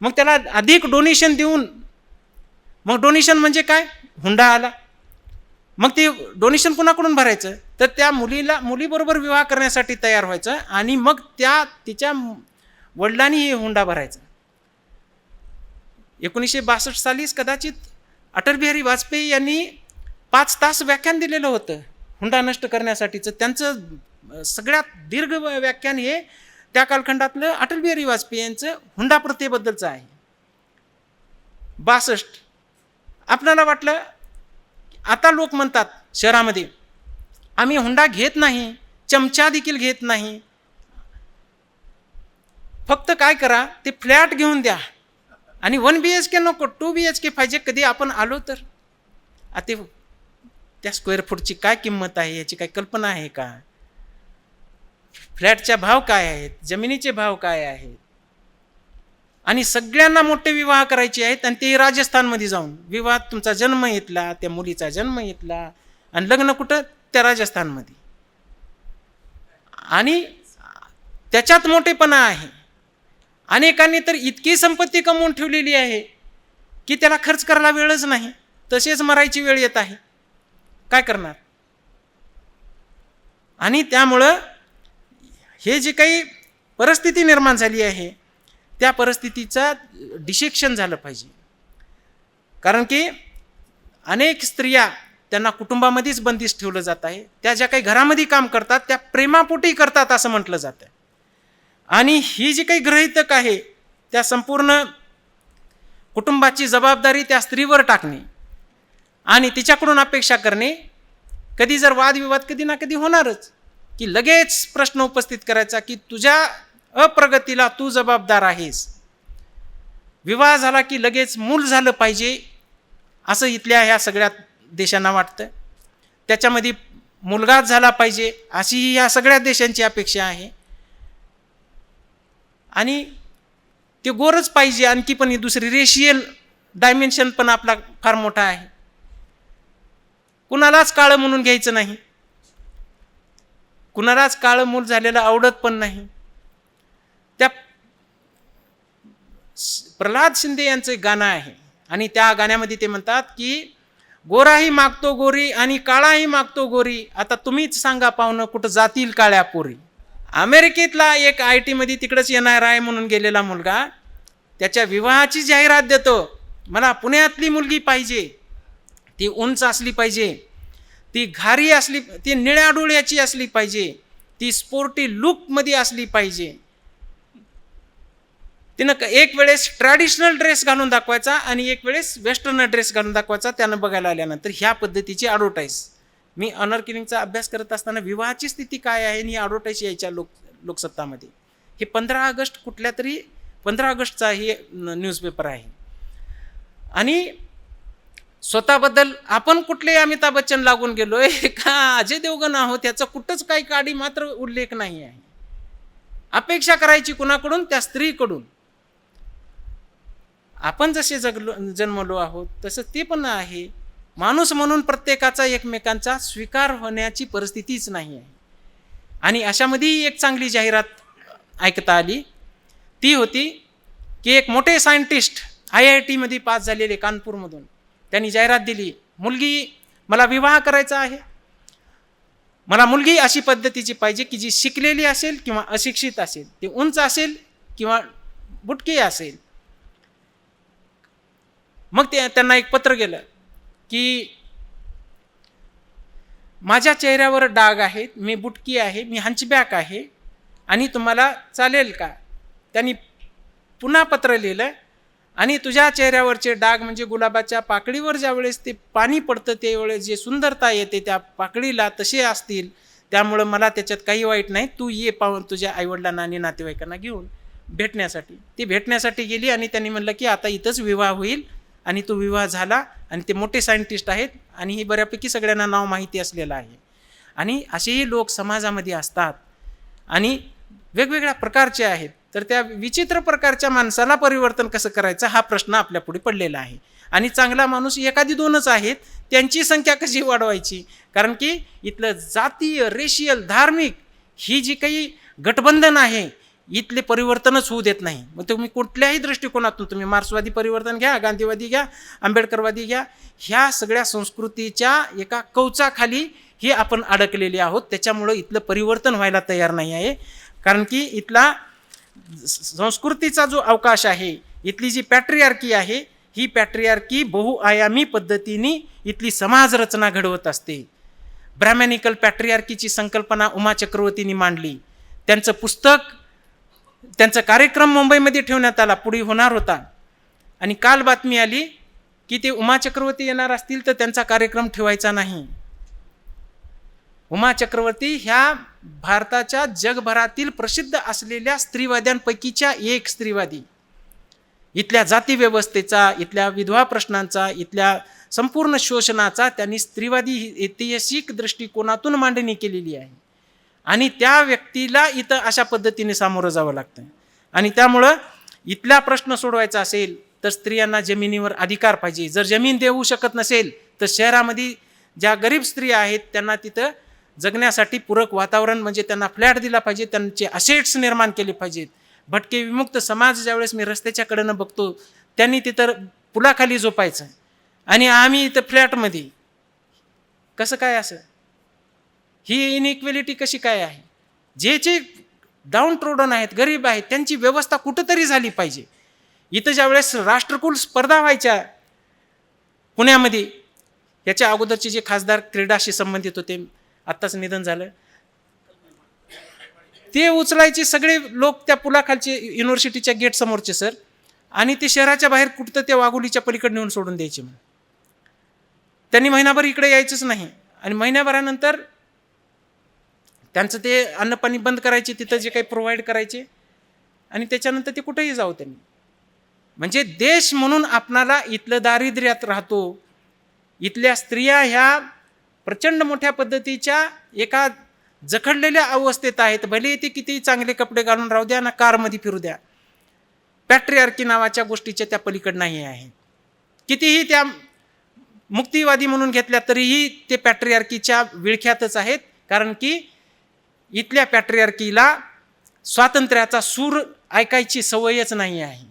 मग त्याला अधिक डोनेशन देऊन, मग डोनेशन म्हणजे काय? हुंडा आला. मग ते डोनेशन कुणाकडून भरायचं? तर त्या मुलीबरोबर विवाह करण्यासाठी तयार व्हायचं आणि मग तिच्या वडिलांनी हे हुंडा भरायचा. 1962 सालीच कदाचित अटल बिहारी वाजपेयी यांनी 5 तास व्याख्यान दिलेलं होतं हुंडा नष्ट करण्यासाठीचं. त्यांचं सगळ्यात दीर्घ व्याख्यान हे त्या कालखंडातलं अटल बिहारी वाजपेयी यांचं हुंडा प्रथेबद्दलचं आहे. 62. आपल्याला वाटलं, आता लोक म्हणतात शहरामध्ये आम्ही हुंडा घेत नाही, चमचा देखील घेत नाही, फक्त काय करा ते फ्लॅट घेऊन द्या आणि 1 BHK नको, 2 BHK पाहिजे कधी आपण आलो तर. आता त्या स्क्वेअर फूटची काय किंमत आहे याची काही कल्पना आहे का? फ्लॅटच्या भाव काय आहेत, जमिनीचे भाव काय आहेत? आणि सगळ्यांना मोठे विवाह करायचे आहेत आणि ते राजस्थानमध्ये जाऊन विवाह, तुमचा जन्म इथला, त्या मुलीचा जन्म इथला आणि लग्न कुठं? त्या राजस्थानमध्ये. आणि त्याच्यात मोठेपणा आहे. अनेकांनी तर इतकी संपत्ती कमवून ठेवलेली आहे की त्याला खर्च करायला वेळच नाही, तसेच मरायची वेळ येत आहे. काय करणार? आणि त्यामुळं हे जे काही परिस्थिती निर्माण झाली आहे त्या परिस्थितीचा डिसेक्शन झालं पाहिजे. कारण की अनेक स्त्रिया त्यांना कुटुंबामध्येच बंदिस्त ठेवलं जात आहे. त्या ज्या काही घरामध्ये काम करतात त्या प्रेमापोटी करतात असं म्हटलं जातं. आणि ही जी काही गृहीतक आहे त्या संपूर्ण कुटुंबाची जबाबदारी त्या स्त्रीवर टाकणे आणि तिच्याकडून अपेक्षा करणे, कधी जर वादविवाद कधी ना कधी होणारच, की लगेच प्रश्न उपस्थित करायचा की तुझ्या अप्रगतीला तू जबाबदार आहेस. विवाह झाला की लगेच मूल झालं पाहिजे असं इथल्या ह्या सगळ्या देशांना वाटतं. त्याच्यामध्ये मुलगाच झाला पाहिजे अशी ही ह्या सगळ्या देशांची अपेक्षा आहे. आणि ते गोरच पाहिजे. आणखी पण ही दुसरी रेशियल डायमेन्शन पण आपला फार मोठा आहे. कुणालाच काळं म्हणून घ्यायचं नाही, कुणालाच काळं मूल झालेलं आवडत पण नाही. त्या प्रल्हाद शिंदे यांचं एक गाणं आहे आणि त्या गाण्यामध्ये ते म्हणतात की गोराही मागतो गोरी आणि काळाही मागतो गोरी, आता तुम्हीच सांगा पाहुणं कुठं जातील काळ्या पोरी. अमेरिकेतला एक IT मध्ये तिकडंच NRI म्हणून गेलेला मुलगा त्याच्या विवाहाची जाहिरात देतो. मला पुण्यातली मुलगी पाहिजे, ती उंच असली पाहिजे, ती घारी असली, ती निळ्या डोळ्याची असली पाहिजे, ती स्पोर्टी लुकमध्ये असली पाहिजे. तिनं एक वेळेस ट्रॅडिशनल ड्रेस घालून दाखवायचा आणि एक वेळेस वेस्टर्न ड्रेस घालून दाखवायचा. त्यानं बघायला आल्यानंतर ह्या पद्धतीची ॲडव्हर्टाईज. मी ऑनर किलिंगचा अभ्यास करत असताना विवाहाची स्थिती काय आहे आणि ॲडव्हर्टाईज यायच्या लोकसत्तामध्ये. हे 15 ऑगस्ट कुठल्या तरी 15 ऑगस्टचा हे न्यूजपेपर आहे. आणि स्वतःबद्दल आपण कुठले अमिताभ बच्चन लागून गेलोय का अजय देवगण आहोत त्याचा कुठंच काही काडी मात्र उल्लेख नाही आहे. अपेक्षा करायची कुणाकडून? त्या स्त्रीकडून. आपण जसे जन्मलो आहोत तसं ते पण आहे. माणूस म्हणून प्रत्येकाचा एकमेकांचा स्वीकार होण्याची परिस्थितीच नाही आहे. आणि अशामध्ये एक चांगली जाहिरात ऐकता आली. ती होती की एक मोठे सायंटिस्ट IIT मध्ये पास झालेले कानपूरमधून, त्यांनी जाहिरात दिली, मुलगी मला विवाह करायचा आहे, मला मुलगी अशी पद्धतीची पाहिजे की जी शिकलेली असेल किंवा अशिक्षित असेल, ती उंच असेल किंवा बुटकी असेल. मग त्यांना एक पत्र गेलं की माझ्या चेहऱ्यावर डाग आहेत, मी बुटकी आहे, मी हंचबॅक आहे आणि तुम्हाला चालेल का? त्यांनी पुन्हा पत्र लिहिलं आणि तुझ्या चेहऱ्यावरचे डाग म्हणजे गुलाबाच्या पाकळीवर ज्या वेळेस ते पाणी पडतं त्यावेळेस जे सुंदरता येते त्या पाकळीला तसे असतील, त्यामुळं मला त्याच्यात काही वाईट नाही, तू ये पाहून तुझ्या आईवडिलांना आणि नातेवाईकांना घेऊन भेटण्यासाठी. ती भेटण्यासाठी गेली आणि त्यांनी म्हणलं की आता इथंच विवाह होईल. आणि तो विवाह झाला. आणि ते मोठे सायंटिस्ट आहेत आणि ही बऱ्यापैकी सगळ्यांना नाव माहिती असलेलं आहे. आणि असेही लोक समाजामध्ये असतात आणि वेगवेगळ्या प्रकारचे आहेत. तर त्या विचित्र प्रकारच्या माणसाला परिवर्तन कसं करायचं हा प्रश्न आपल्या पुढे पडलेला आहे. आणि चांगला माणूस एखादी दोनच आहेत, त्यांची संख्या कशी वाढवायची? कारण की इथलं जातीय, रेशियल, धार्मिक ही जी काही गठबंधन आहे इथले परिवर्तनच होऊ देत नाही. मग तुम्ही कुठल्याही दृष्टिकोनातून तुम्ही मार्क्सवादी परिवर्तन घ्या, गांधीवादी घ्या, आंबेडकरवादी घ्या, ह्या सगळ्या संस्कृतीच्या एका कवचाखाली हे आपण अडकलेले आहोत. त्याच्यामुळं इथलं परिवर्तन व्हायला तयार नाही आहे. कारण की इथला संस्कृतीचा जो अवकाश आहे, इथली जी पॅट्रियार्की आहे, ही पॅट्रियार्की बहुआयामी पद्धतीने इथली समाज रचना घडवत असते. ब्रॅह्मॅनिकल पॅट्रियार्कीची संकल्पना उमा चक्रवर्तींनी मांडली. त्यांचं पुस्तक, त्यांचा कार्यक्रम मुंबईमध्ये ठेवण्यात आला, पुढे होणार होता. आणि काल बातमी आली की ते उमा चक्रवर्ती येणार असतील तर त्यांचा कार्यक्रम ठेवायचा नाही. उमा चक्रवर्ती ह्या भारताच्या जगभरातील प्रसिद्ध असलेल्या स्त्रीवाद्यांपैकीच्या एक स्त्रीवादी. इथल्या जाती व्यवस्थेचा, इथल्या विधवा प्रश्नांचा, इथल्या संपूर्ण शोषणाचा त्यांनी स्त्रीवादी ऐतिहासिक दृष्टिकोनातून मांडणी केलेली आहे. आणि त्या व्यक्तीला इथं अशा पद्धतीने सामोरं जावं लागतं. आणि त्यामुळं इथला प्रश्न सोडवायचा असेल तर स्त्रियांना जमिनीवर अधिकार पाहिजे. जर जमीन देऊ शकत नसेल तर शहरामध्ये ज्या गरीब स्त्रिया आहेत त्यांना तिथं जगण्यासाठी पूरक वातावरण म्हणजे त्यांना फ्लॅट दिला पाहिजे, त्यांचे असेट्स निर्माण केले पाहिजेत. भटके विमुक्त समाज ज्यावेळेस मी रस्त्याच्या कडेनं बघतो त्यांनी तिथं पुलाखाली झोपायचं आणि आम्ही इथं फ्लॅटमध्ये. कसं काय असं? ही इनइक्वेलिटी कशी काय आहे? जे डाऊन ट्रोडन आहेत, गरीब आहेत, त्यांची व्यवस्था कुठंतरी झाली पाहिजे. इथं ज्यावेळेस राष्ट्रकुल स्पर्धा व्हायच्या पुण्यामध्ये, याच्या अगोदरचे जे खासदार क्रीडाशी संबंधित होते, आत्ताच निधन झालं, ते उचलायचे सगळे लोक त्या पुलाखालचे युनिव्हर्सिटीच्या गेट समोरचे सर, आणि ते शहराच्या बाहेर कुठं त्या वाघोलीच्या पलीकडे नेऊन सोडून द्यायचे. म्हणून त्यांनी महिनाभर इकडे यायचंच नाही. आणि महिन्याभरानंतर त्यांचं ते अन्नपाणी बंद करायचे, तिथं जे काही प्रोव्हाइड करायचे, आणि त्याच्यानंतर ते कुठेही जाऊ त्यांनी. म्हणजे देश म्हणून आपणाला इथलं दारिद्र्यात राहतो. इथल्या स्त्रिया ह्या प्रचंड मोठ्या पद्धतीच्या एका जखडलेल्या अवस्थेत आहेत. भले ते किती चांगले कपडे घालून राहू द्या ना, कारमध्ये फिरू द्या, पॅट्रियार्की नावाच्या गोष्टीच्या त्या पलीकड नाही आहे. कितीही त्या मुक्तिवादी म्हणून घेतल्या तरीही ते पॅट्रियार्कीच्या विळख्यातच आहेत. कारण की इथल्या पॅट्रियार्कीला स्वातंत्र्याचा सूर ऐकायची सवयच नाही आहे.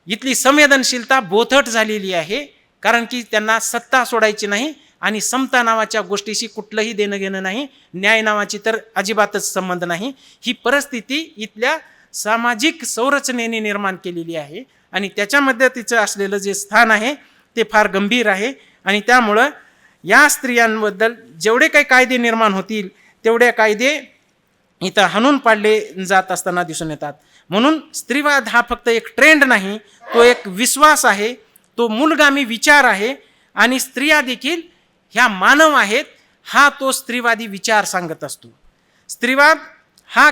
इथली संवेदनशीलता बोथट झालेली आहे. कारण की त्यांना सत्ता सोडायची नाही आणि समता नावाच्या गोष्टीशी कुठलंही देणं घेणं नाही, न्याय नावाची तर अजिबातच संबंध नाही. ही परिस्थिती इथल्या सामाजिक संरचनेने निर्माण केलेली आहे आणि त्याच्यामध्ये तिचं असलेलं जे स्थान आहे ते फार गंभीर आहे. आणि त्यामुळं या स्त्रियांबद्दल जेवढे काही कायदे निर्माण होतील तेवढे कायदे इथं हाणून पाडले जात असताना दिसून येतात. म्हणून स्त्रीवाद हा फक्त एक ट्रेंड नाही, तो एक विश्वास आहे, तो मूलगामी विचार आहे. आणि स्त्रिया देखील ह्या मानव आहेत हा तो स्त्रीवादी विचार सांगत असतो. स्त्रीवाद हा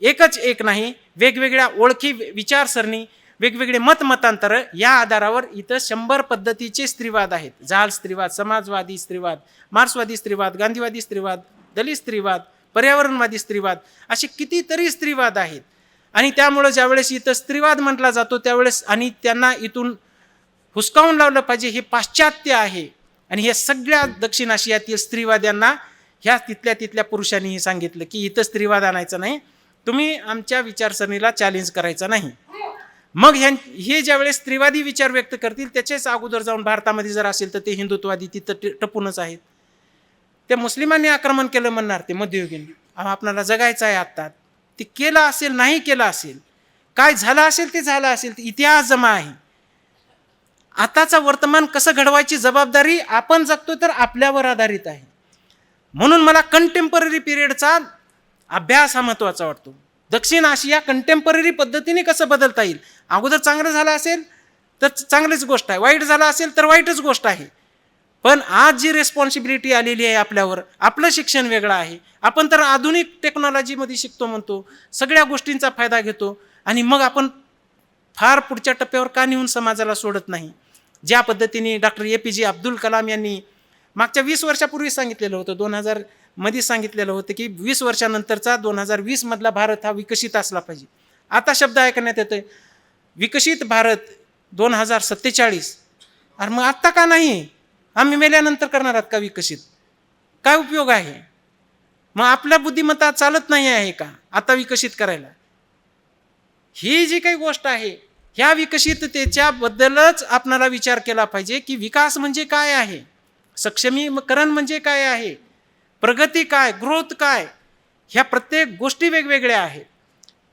एकच एक नाही, वेगवेगळ्या ओळखी, विचारसरणी, वेगवेगळे मतमतांतर या आधारावर इथं 100 पद्धतीचे स्त्रीवाद आहेत. जहाल स्त्रीवाद, समाजवादी स्त्रीवाद, मार्क्सवादी स्त्रीवाद, गांधीवादी स्त्रीवाद, दलित स्त्रीवाद, पर्यावरणवादी स्त्रीवाद, असे कितीतरी स्त्रीवाद आहेत. आणि त्यामुळं ज्यावेळेस इथं स्त्रीवाद म्हटला जातो त्यावेळेस आणि त्यांना इथून हुसकावून लावलं पाहिजे हे पाश्चात्य आहे. आणि हे सगळ्या दक्षिण आशियातील स्त्रीवाद्यांना ह्या तिथल्या पुरुषांनीही सांगितलं की इथं स्त्रीवाद आणायचा नाही, तुम्ही आमच्या विचारसरणीला चॅलेंज करायचा नाही. मग हे ज्यावेळेस स्त्रीवादी विचार व्यक्त करतील त्याच्याच अगोदर जाऊन भारतामध्ये जर असेल तर ते हिंदुत्ववादी तिथं टपूनच आहेत. त्या मुस्लिमांनी आक्रमण केलं म्हणणार ते मध्ययुगीन, आपणाला जगायचं आहे आत्ता. ते केलं असेल, नाही केलं असेल, काय झालं असेल ते झालं असेल, इतिहास जमा आहे. आताचा वर्तमान कसं घडवायची जबाबदारी आपण जगतो तर आपल्यावर आधारित आहे. म्हणून मला कंटेम्पररी पिरियडचा अभ्यास हा महत्त्वाचा वाटतो. दक्षिण आशिया कंटेम्पररी पद्धतीने कसं बदलता येईल. अगोदर चांगलं झालं असेल तर चांगलीच गोष्ट आहे, वाईट झालं असेल तर वाईटच गोष्ट आहे. पण आज जी रेस्पॉन्सिबिलिटी आलेली आहे आपल्यावर, आपलं शिक्षण वेगळं आहे. आपण तर आधुनिक टेक्नॉलॉजीमध्ये शिकतो म्हणतो, सगळ्या गोष्टींचा फायदा घेतो आणि मग आपण फार पुढच्या टप्प्यावर का नेऊन समाजाला सोडत नाही. ज्या पद्धतीने डॉक्टर APJ अब्दुल कलाम यांनी मागच्या 20 वर्षापूर्वी सांगितलेलं होतं, 2000 मध्ये सांगितलेलं होतं की 20 वर्षानंतरचा 2020 मधला भारत हा विकसित असला पाहिजे. आता शब्द ऐकण्यात येतोय विकसित भारत 2047. अरे मग आत्ता का नाही? आम्ही मेल्यानंतर करणार आहात का विकसित? काय उपयोग आहे? मग आपल्या बुद्धिमत्ता चालत नाही आहे का आता विकसित करायला? ही जी काही गोष्ट आहे ह्या विकसिततेच्याबद्दलच आपणाला विचार केला पाहिजे की विकास म्हणजे काय आहे, सक्षमीकरण म्हणजे काय आहे, प्रगती काय, ग्रोथ काय, ह्या प्रत्येक गोष्टी वेगवेगळ्या आहेत.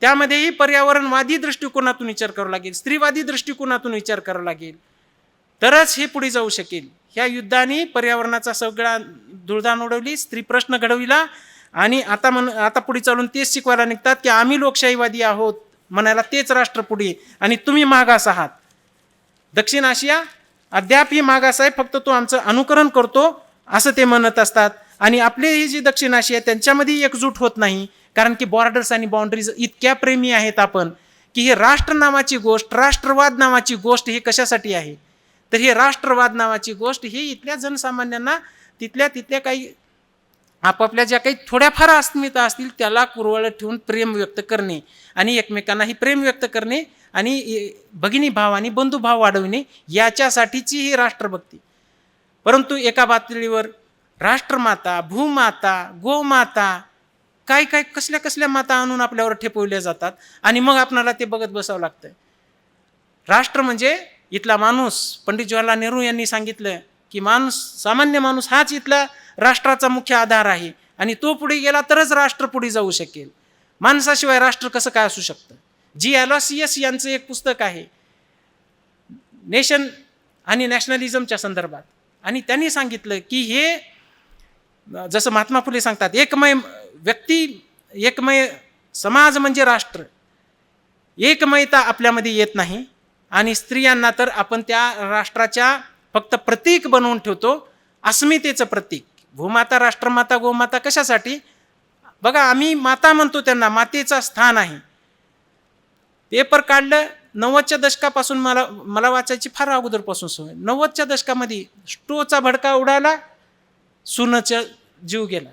त्यामध्येही पर्यावरणवादी दृष्टिकोनातून विचार करावा लागेल, स्त्रीवादी दृष्टिकोनातून विचार करावा लागेल, तरच हे पुढे जाऊ शकेल. ह्या युद्धाने पर्यावरणाचा सगळा धुळधाण उडवली, स्त्री प्रश्न घडविला आणि आता पुढे चालून तेच शिकवायला निघतात की आम्ही लोकशाहीवादी आहोत म्हणायला तेच राष्ट्र पुढे आणि तुम्ही मागास आहात. दक्षिण आशिया अद्याप ही मागास आहे, फक्त तो आमचं अनुकरण करतो असं ते म्हणत असतात. आणि आपले ही जी दक्षिण आशिया त्यांच्यामध्ये एकजूट होत नाही, कारण की बॉर्डर्स आणि बाउंड्रीज इतक्या प्रेमी आहेत आपण की हे राष्ट्र नावाची गोष्ट, राष्ट्रवाद नावाची गोष्ट हे कशासाठी आहे. तर हे राष्ट्रवाद नावाची गोष्ट हे इथल्या जनसामान्यांना तिथल्या काही आपापल्या ज्या काही थोड्याफार अस्मिता असतील त्याला कुरवळत ठेवून प्रेम व्यक्त करणे आणि एकमेकांनाही प्रेम व्यक्त करणे आणि भगिनी भाव आणि बंधुभाव वाढवणे याच्यासाठीची ही राष्ट्रभक्ती. परंतु एका पातळीवर राष्ट्रमाता, भूमाता, गोमाता, काय कसल्या माता आणून आपल्यावर ठेपवल्या जातात आणि मग आपणाला ते बघत बसावं लागतं. राष्ट्र म्हणजे इथला माणूस. पंडित जवाहरलाल नेहरू यांनी सांगितलं की सामान्य माणूस हाच इथला राष्ट्राचा मुख्य आधार आहे आणि तो पुढे गेला तरच राष्ट्र पुढे जाऊ शकेल. माणसाशिवाय राष्ट्र कसं काय असू शकतं. जी ॲलॉसियस यांचं एक पुस्तक आहे नेशन आणि नॅशनलिझमच्या संदर्भात, आणि त्यांनी सांगितलं की हे जसं महात्मा फुले सांगतात एकमय व्यक्ती, एकमय समाज म्हणजे राष्ट्र. एकमयता आपल्यामध्ये येत नाही आणि स्त्रियांना तर आपण त्या राष्ट्राच्या फक्त प्रतीक बनवून ठेवतो, अस्मितेचं प्रतीक. भूमाता, राष्ट्रमाता, गोमाता कशासाठी? बघा आम्ही माता म्हणतो त्यांना, मातेचं स्थान आहे. पेपर काढलं 90च्या दशकापासून मला वाचायची फार अगोदरपासून सवय. 90च्या दशकामध्ये स्टोचा भडका उडाला, सुनचा जीव गेला.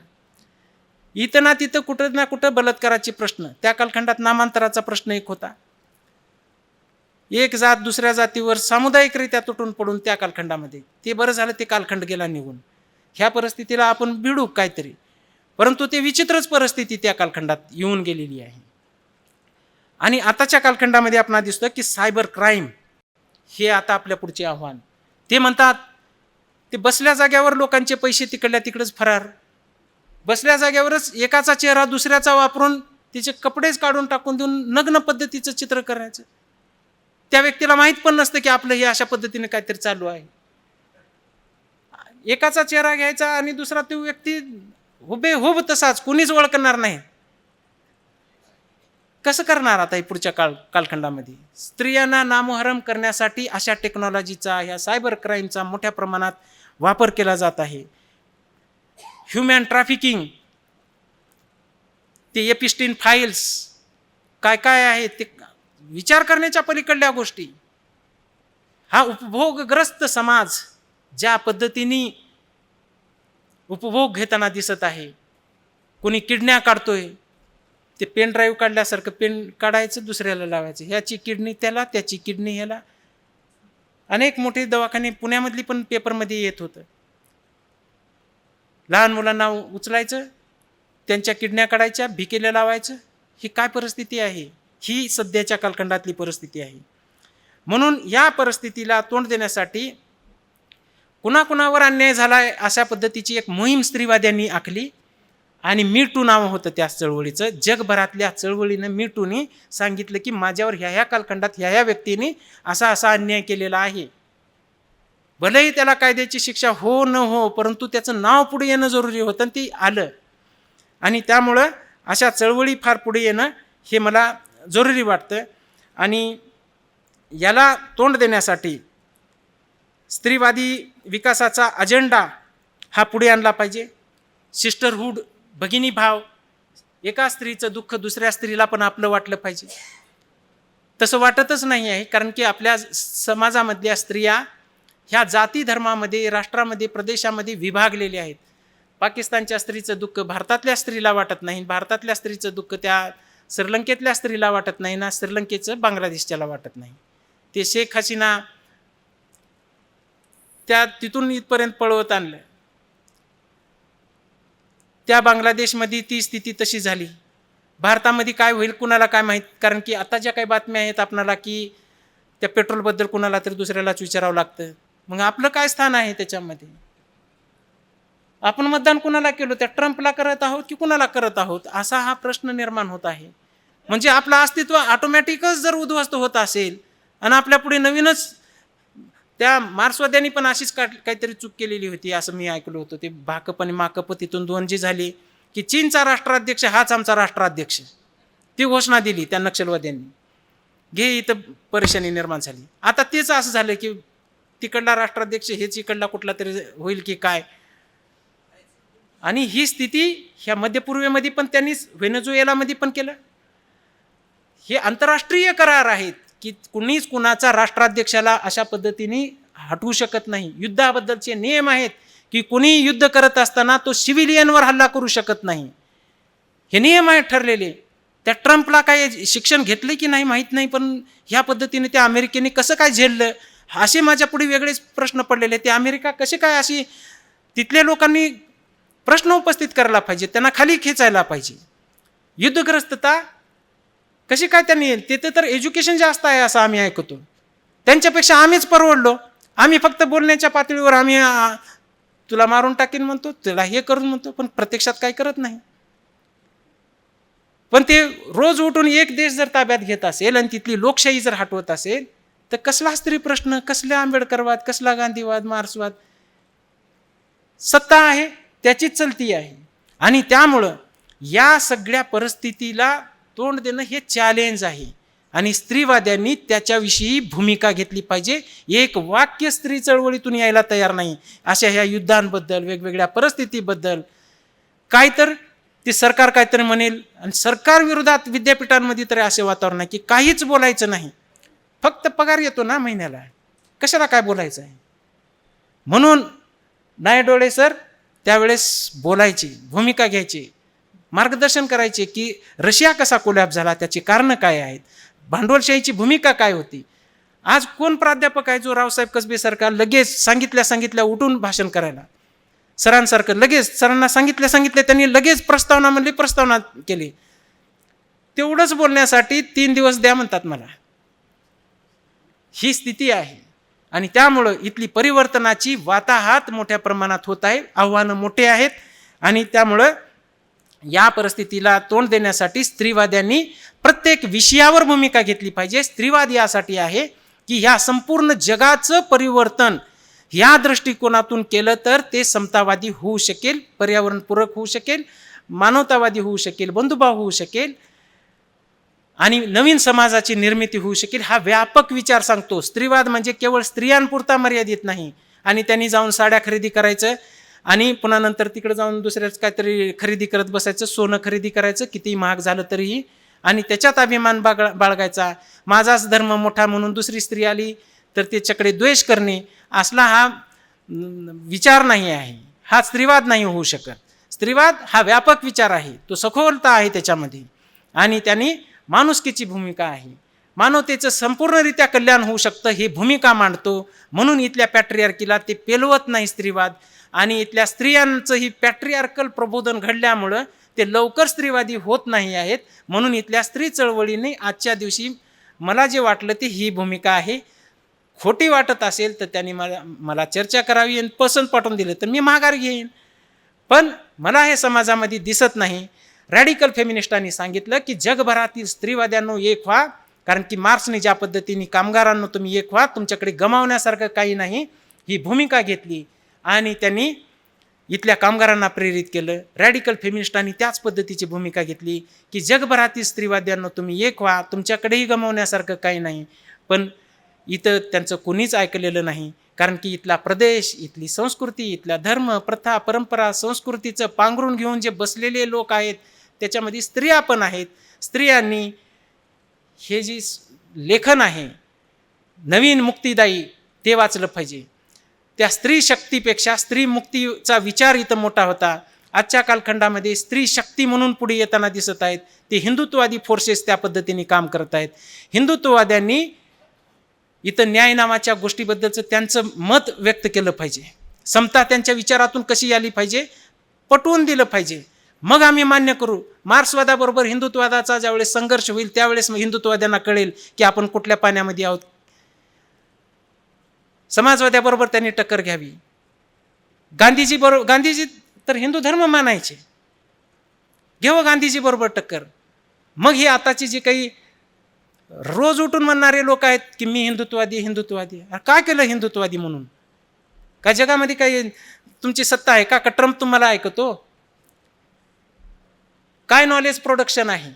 इथं ना तिथं कुठं ना कुठं बलात्काराचे प्रश्न, त्या कालखंडात नामांतराचा प्रश्न एक होता. एक जात दुसऱ्या जातीवर सामुदायिकरित्या तुटून पडून त्या कालखंडामध्ये, ते बरं झालं ते कालखंड गेला निघून. ह्या परिस्थितीला आपण भिडू काहीतरी, परंतु ते विचित्रच परिस्थिती त्या कालखंडात येऊन गेलेली आहे. आणि आताच्या कालखंडामध्ये आपल्याला दिसतं की सायबर क्राईम हे आता आपल्या पुढचे आव्हान. ते म्हणतात ते बसल्या जाग्यावर लोकांचे पैसे तिकडल्या तिकडंच फरार, बसल्या जाग्यावरच एकाचा चेहरा दुसऱ्याचा वापरून तिचे कपडेच काढून टाकून देऊन नग्न पद्धतीचं चित्र करायचं. त्या व्यक्तीला माहीत पण नसतं की आपलं हे अशा पद्धतीने काहीतरी चालू आहे. एकाचा चेहरा घ्यायचा आणि दुसरा तो व्यक्ती हुबेहूब तसाच, कुणीच ओळखणार नाही. कसं करणार आता पुढच्या कालखंडामध्ये? स्त्रियांना नामोहरम करण्यासाठी अशा टेक्नॉलॉजीचा, ह्या सायबर क्राईमचा मोठ्या प्रमाणात वापर केला जात आहे. ह्युमन ट्रॅफिकिंग, ते एपिस्टीन फाईल्स काय काय आहे ते विचार करण्याच्या पलीकडल्या गोष्टी. हा उपभोगग्रस्त समाज ज्या पद्धतीने उपभोग घेताना दिसत आहे. कोणी किडन्या काढतोय, ते पेन ड्राईव्ह काढल्यासारखं पेन काढायचं दुसऱ्याला लावायचं, ह्याची किडनी त्याला, त्याची किडनी ह्याला. अनेक मोठे दवाखाने पुण्यामधली पण पेपरमध्ये येत होतं. लहान मुलांना उचलायचं, त्यांच्या किडन्या काढायच्या, भिकेला लावायचं. ही काय परिस्थिती आहे? ही सध्याच्या कालखंडातली परिस्थिती आहे. म्हणून या परिस्थितीला तोंड देण्यासाठी कुणाकुणावर अन्याय झाला आहे अशा पद्धतीची एक मोहीम स्त्रीवाद्यांनी आखली आणि मी टू नाव होतं त्या चळवळीचं. जगभरातल्या चळवळीनं मी टूने सांगितलं की माझ्यावर ह्या ह्या कालखंडात ह्या ह्या व्यक्तीने असा असा अन्याय केलेला आहे. भलेही त्याला कायद्याची शिक्षा हो न हो, परंतु त्याचं नाव पुढे येणं जरुरी होतं आणि ते आलं. आणि त्यामुळं अशा चळवळी फार पुढे येणं हे मला जरुरी वाटतं. आणि याला तोंड देण्यासाठी स्त्रीवादी विकासाचा अजेंडा हा पुढे आणला पाहिजे. सिस्टरहूड, भगिनी भाव, एका स्त्रीचं दुःख दुसऱ्या स्त्रीला पण आपलं वाटलं पाहिजे. तसं वाटतच नाही आहे, कारण की आपल्या समाजामधल्या स्त्रिया ह्या जाती धर्मामध्ये, राष्ट्रामध्ये, प्रदेशामध्ये विभागलेल्या आहेत. पाकिस्तानच्या स्त्रीचं दुःख भारतातल्या स्त्रीला वाटत नाही, भारतातल्या स्त्रीचं दुःख त्या श्रीलंकेतल्या स्त्रीला वाटत नाही ना, श्रीलंकेचं बांगलादेशच्याला वाटत नाही. ते शेख हसीना त्या तिथून इथपर्यंत पळवत आणलं. त्या बांगलादेशमध्ये ती स्थिती तशी झाली. भारतामध्ये काय होईल कुणाला काय माहीत, कारण की आता ज्या काही बातम्या आहेत आपणाला की त्या पेट्रोलबद्दल कुणाला तरी दुसऱ्यालाच विचारावं लागतं. मग आपलं काय स्थान आहे त्याच्यामध्ये? आपण मतदान कुणाला केलं? त्या ट्रम्पला करत आहोत की कुणाला करत आहोत, असा हा प्रश्न निर्माण होत आहे. म्हणजे आपलं अस्तित्व ऑटोमॅटिकच जर उद्ध्वस्त होत असेल आणि आपल्या पुढे नवीनच, त्या मार्क्सवाद्यांनी पण अशीच काहीतरी चूक केलेली होती असं मी ऐकलं होतं. ते भाकप आणि माकप तिथून दोन जे झाले की चीनचा राष्ट्राध्यक्ष हाच आमचा राष्ट्राध्यक्ष, ती घोषणा दिली त्या नक्षलवाद्यांनी. घे इथं परेशानी निर्माण झाली. आता तेच असं झालं की तिकडला राष्ट्राध्यक्ष हेच इकडला कुठला तरी होईल की काय. आणि ही स्थिती ह्या मध्यपूर्वेमध्ये पण त्यांनीच, व्हेनेझुएलामध्ये पण केलं. हे आंतरराष्ट्रीय करार आहेत की कुणीच कुणाचा राष्ट्राध्यक्षाला अशा पद्धतीने हटवू शकत नाही. युद्धाबद्दलचे नियम आहेत की कुणी युद्ध करत असताना तो सिव्हिलियनवर हल्ला करू शकत नाही. हे नियम आहेत ठरलेले. त्या ट्रम्पला काय शिक्षण घेतले की नाही माहीत नाही, पण ह्या पद्धतीने त्या अमेरिकेने कसं काय झेललं असे माझ्या पुढे वेगळेच प्रश्न पडलेले. ते अमेरिका कसे काय अशी, तिथल्या लोकांनी प्रश्न उपस्थित करायला पाहिजे, त्यांना खाली खेचायला पाहिजे. युद्धग्रस्तता कशी काय त्यांनी, तिथे तर एज्युकेशन जास्त आहे असं आम्ही ऐकतो. त्यांच्यापेक्षा आम्हीच परवडलो. आम्ही फक्त बोलण्याच्या पातळीवर आम्ही तुला मारून टाकीन म्हणतो, तुला हे करून म्हणतो, पण प्रत्यक्षात काय करत नाही. पण ते रोज उठून एक देश जर ताब्यात घेत असेल आणि तिथली लोकशाही जर हटवत असेल तर कसला स्त्री प्रश्न, कसला आंबेडकरवाद, कसला गांधीवाद, मार्क्सवाद. सत्ता आहे त्याचीच चलती आहे. आणि त्यामुळं या सगळ्या परिस्थितीला तोंड देणं हे चॅलेंज आहे आणि स्त्रीवाद्यांनी त्याच्याविषयी भूमिका घेतली पाहिजे. एक वाक्य स्त्री चळवळीतून यायला तयार नाही अशा ह्या युद्धांबद्दल, वेगवेगळ्या परिस्थितीबद्दल. काय तर ते सरकार काहीतरी म्हणेल आणि सरकार विरोधात विद्यापीठांमध्ये तरी असे वातावरण आहे की काहीच बोलायचं नाही, फक्त पगार येतो ना महिन्याला, कशाला काय बोलायचं आहे. म्हणून नायडोळे सर त्यावेळेस बोलायची, भूमिका घ्यायची, मार्गदर्शन करायचे की रशिया कसा कोलॅप्स झाला, त्याची कारणं काय आहेत, भांडवलशाहीची भूमिका काय होती. आज कोण प्राध्यापक आहे जो रावसाहेब कसबे सरकार लगेच सांगितल्या उठून भाषण करायला, सरांसारखं लगेच सरांना सांगितल्या त्यांनी लगेच प्रस्तावना म्हणली, प्रस्तावना केली. तेवढंच बोलण्यासाठी 3 दिवस द्या म्हणतात मला. ही स्थिती आहे आणि त्यामुळं इथली परिवर्तनाची वाताहात मोठ्या प्रमाणात होत आहे. आव्हानं मोठे आहेत आणि त्यामुळं या परिस्थितीला तोंड देण्यासाठी स्त्रीवाद्यांनी प्रत्येक विषयावर भूमिका घेतली पाहिजे. स्त्रीवाद यासाठी आहे की ह्या संपूर्ण जगाचं परिवर्तन ह्या दृष्टिकोनातून केलं तर ते समतावादी होऊ शकेल, पर्यावरणपूरक होऊ शकेल, मानवतावादी होऊ शकेल, बंधुभाव होऊ शकेल आणि नवीन समाजाची निर्मिती होऊ शकेल. हा व्यापक विचार सांगतो. स्त्रीवाद म्हणजे केवळ स्त्रियांपुरता मर्यादित नाही आणि त्यांनी जाऊन साड्या खरेदी करायचं आणि पुन्हा नंतर तिकडे जाऊन दुसऱ्याच काहीतरी खरेदी करत बसायचं, सोनं खरेदी करायचं किती महाग झालं तरीही, आणि त्याच्यात अभिमान बाळगायचा. माझाच धर्म मोठा म्हणून दुसरी स्त्री आली तर त्याच्याकडे द्वेष करणे, असला हा विचार नाही आहे. हा स्त्रीवाद नाही होऊ शकत. स्त्रीवाद हा व्यापक विचार आहे, तो सखोलता आहे त्याच्यामध्ये आणि त्यांनी माणुसकीची भूमिका आहे. मानवतेचं संपूर्णरित्या कल्याण होऊ शकतं ही भूमिका मांडतो. म्हणून इथल्या पॅट्रियार्कीला ते पेलवत नाही स्त्रीवाद, आणि इथल्या स्त्रियांचं ही पॅट्रियार्कल प्रबोधन घडल्यामुळं ते लवकर स्त्रीवादी होत नाही आहेत. म्हणून इथल्या स्त्री चळवळीने आजच्या दिवशी मला जे वाटलं ते ही भूमिका आहे. खोटी वाटत असेल तर त्यांनी मला चर्चा करावी आणि पसंत पाठवून दिलं तर मी माघार घेईन. पण मला हे समाजामध्ये दिसत नाही. रॅडिकल फेमिनिस्टांनी सांगितलं की जगभरातील स्त्रीवाद्यांनो एक व्हा, कारण की मार्क्सने ज्या पद्धतीने कामगारांनो तुम्ही एक व्हा, तुमच्याकडे गमावण्यासारखं काही नाही, ही भूमिका घेतली आणि त्यांनी इथल्या कामगारांना प्रेरित केलं. रॅडिकल फेमिनिस्टांनी त्याच पद्धतीची भूमिका घेतली की जगभरातील स्त्रीवाद्यांनो तुम्ही एक व्हा, तुमच्याकडेही गमावण्यासारखं काही नाही. पण इथं त्यांचं कुणीच ऐकलेलं नाही, कारण की इथला प्रदेश, इथली संस्कृती, इथला धर्म, प्रथा, परंपरा, संस्कृतीचं पांघरून घेऊन जे बसलेले लोक आहेत त्याच्यामध्ये स्त्रिया पण आहेत. स्त्रियांनी हे जी लेखन आहे नवीन मुक्तिदायी ते वाचलं पाहिजे. त्या स्त्री शक्तीपेक्षा स्त्री मुक्तीचा विचार इथं मोठा होता. आजच्या कालखंडामध्ये स्त्री शक्ती म्हणून पुढे येताना दिसत आहेत. ते हिंदुत्ववादी फोर्सेस त्या पद्धतीने काम करत आहेत. हिंदुत्ववाद्यांनी इथं न्याय नावाच्या गोष्टीबद्दलचं त्यांचं मत व्यक्त केलं पाहिजे. समता त्यांच्या विचारातून कशी आली पाहिजे पटवून दिलं पाहिजे. मग आम्ही मान्य करू. मार्क्सवादाबरोबर हिंदुत्ववादाचा ज्यावेळेस संघर्ष होईल त्यावेळेस हिंदुत्ववाद्यांना कळेल की आपण कुठल्या पाण्यामध्ये आहोत. समाजवाद्याबरोबर त्यांनी टक्कर घ्यावी. गांधीजी तर हिंदू धर्म मानायचे, घेऊ गांधीजी बरोबर टक्कर. मग ही आताची जी काही रोज उठून म्हणणारे लोक आहेत की मी हिंदुत्ववादी. काय केलं हिंदुत्ववादी म्हणून? का जगामध्ये काही तुमची सत्ता आहे का ट्रम्प तुम्हाला ऐकतो? काय नॉलेज प्रोडक्शन आहे?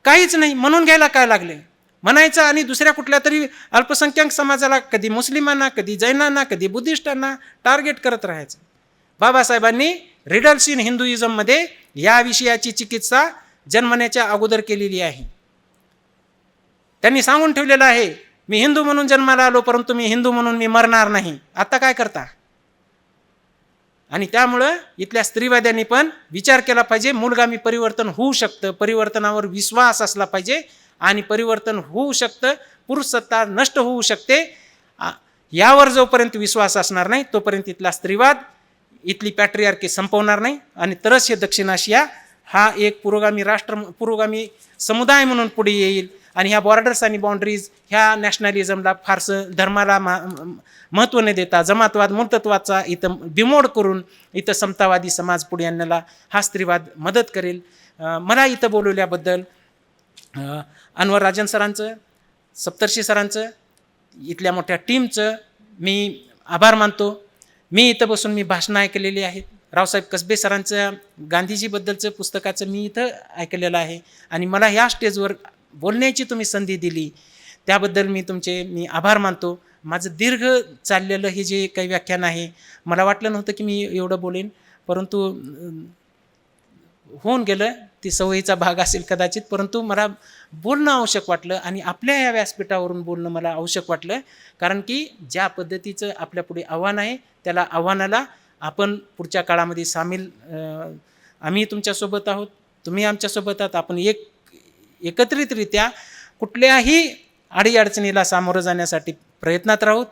काहीच नाही. म्हणून घ्यायला काय लागले म्हणायचं आणि दुसऱ्या कुठल्या तरी अल्पसंख्याक समाजाला, कधी मुस्लिमांना, कधी जैनांना, कधी बुद्धिस्टांना टार्गेट करत राहायचं. बाबासाहेबांनी रिडल्स इन हिंदुइझममध्ये या विषयाची चिकित्सा जन्मण्याच्या अगोदर केलेली आहे. त्यांनी सांगून ठेवलेलं आहे मी हिंदू म्हणून जन्माला आलो, परंतु मी हिंदू म्हणून मी मरणार नाही. आता काय करता? आणि त्यामुळं इथल्या स्त्रीवाद्यांनी पण विचार केला पाहिजे. मूलगामी परिवर्तन होऊ शकतं, परिवर्तनावर विश्वास असला पाहिजे आणि परिवर्तन होऊ शकतं. पुरुष सत्ता नष्ट होऊ शकते. यावर जोपर्यंत विश्वास असणार नाही तोपर्यंत इथला स्त्रीवाद, इथली पॅट्रियार्की संपवणार नाही आणि तरच हे दक्षिण आशिया हा एक पुरोगामी राष्ट्र, पुरोगामी समुदाय म्हणून पुढे येईल. आणि ह्या बॉर्डर्स आणि बाउंड्रीज ह्या नॅशनलिझमला फारसं धर्माला महत्त्व न देता जमातवाद, मूर्तत्वाचा इथं बिमोड करून इथं समतावादी समाज पुढे आणण्याला हा स्त्रीवाद मदत करेल. मला इथं बोलवल्याबद्दल अनवर राजन सरांचं, सप्तर्षी सरांचं, इथल्या मोठ्या टीमचं मी आभार मानतो. मी इथं बसून मी भाषणं ऐकलेली आहेत. रावसाहेब कसबे सरांचं गांधीजीबद्दलचं पुस्तकाचं मी इथं ऐकलेलं आहे आणि मला ह्या स्टेजवर बोलण्याची तुम्ही संधी दिली त्याबद्दल मी आभार मानतो. माझं दीर्घ चाललेलं हे जे काही व्याख्यान आहे, मला वाटलं नव्हतं की मी एवढं बोलेन, परंतु होऊन गेलं. ती सवयीचा भाग असेल कदाचित, परंतु मला बोलणं आवश्यक वाटलं आणि आपल्या या व्यासपीठावरून बोलणं मला आवश्यक वाटलं. कारण की ज्या पद्धतीचं आपल्यापुढे आव्हान आहे त्याला आव्हानाला आपण पुढच्या काळामध्ये सामील, आम्ही तुमच्यासोबत आहोत, तुम्ही आमच्यासोबत आहात. आपण एकत्रितरित्या कुठल्याही अडीअडचणीला सामोरं जाण्यासाठी प्रयत्नात राहूत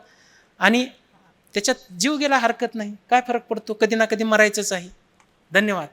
आणि त्याच्यात जीव गेला हरकत नाही. काय फरक पडतो? कधी ना कधी मरायचंच आहे. धन्यवाद.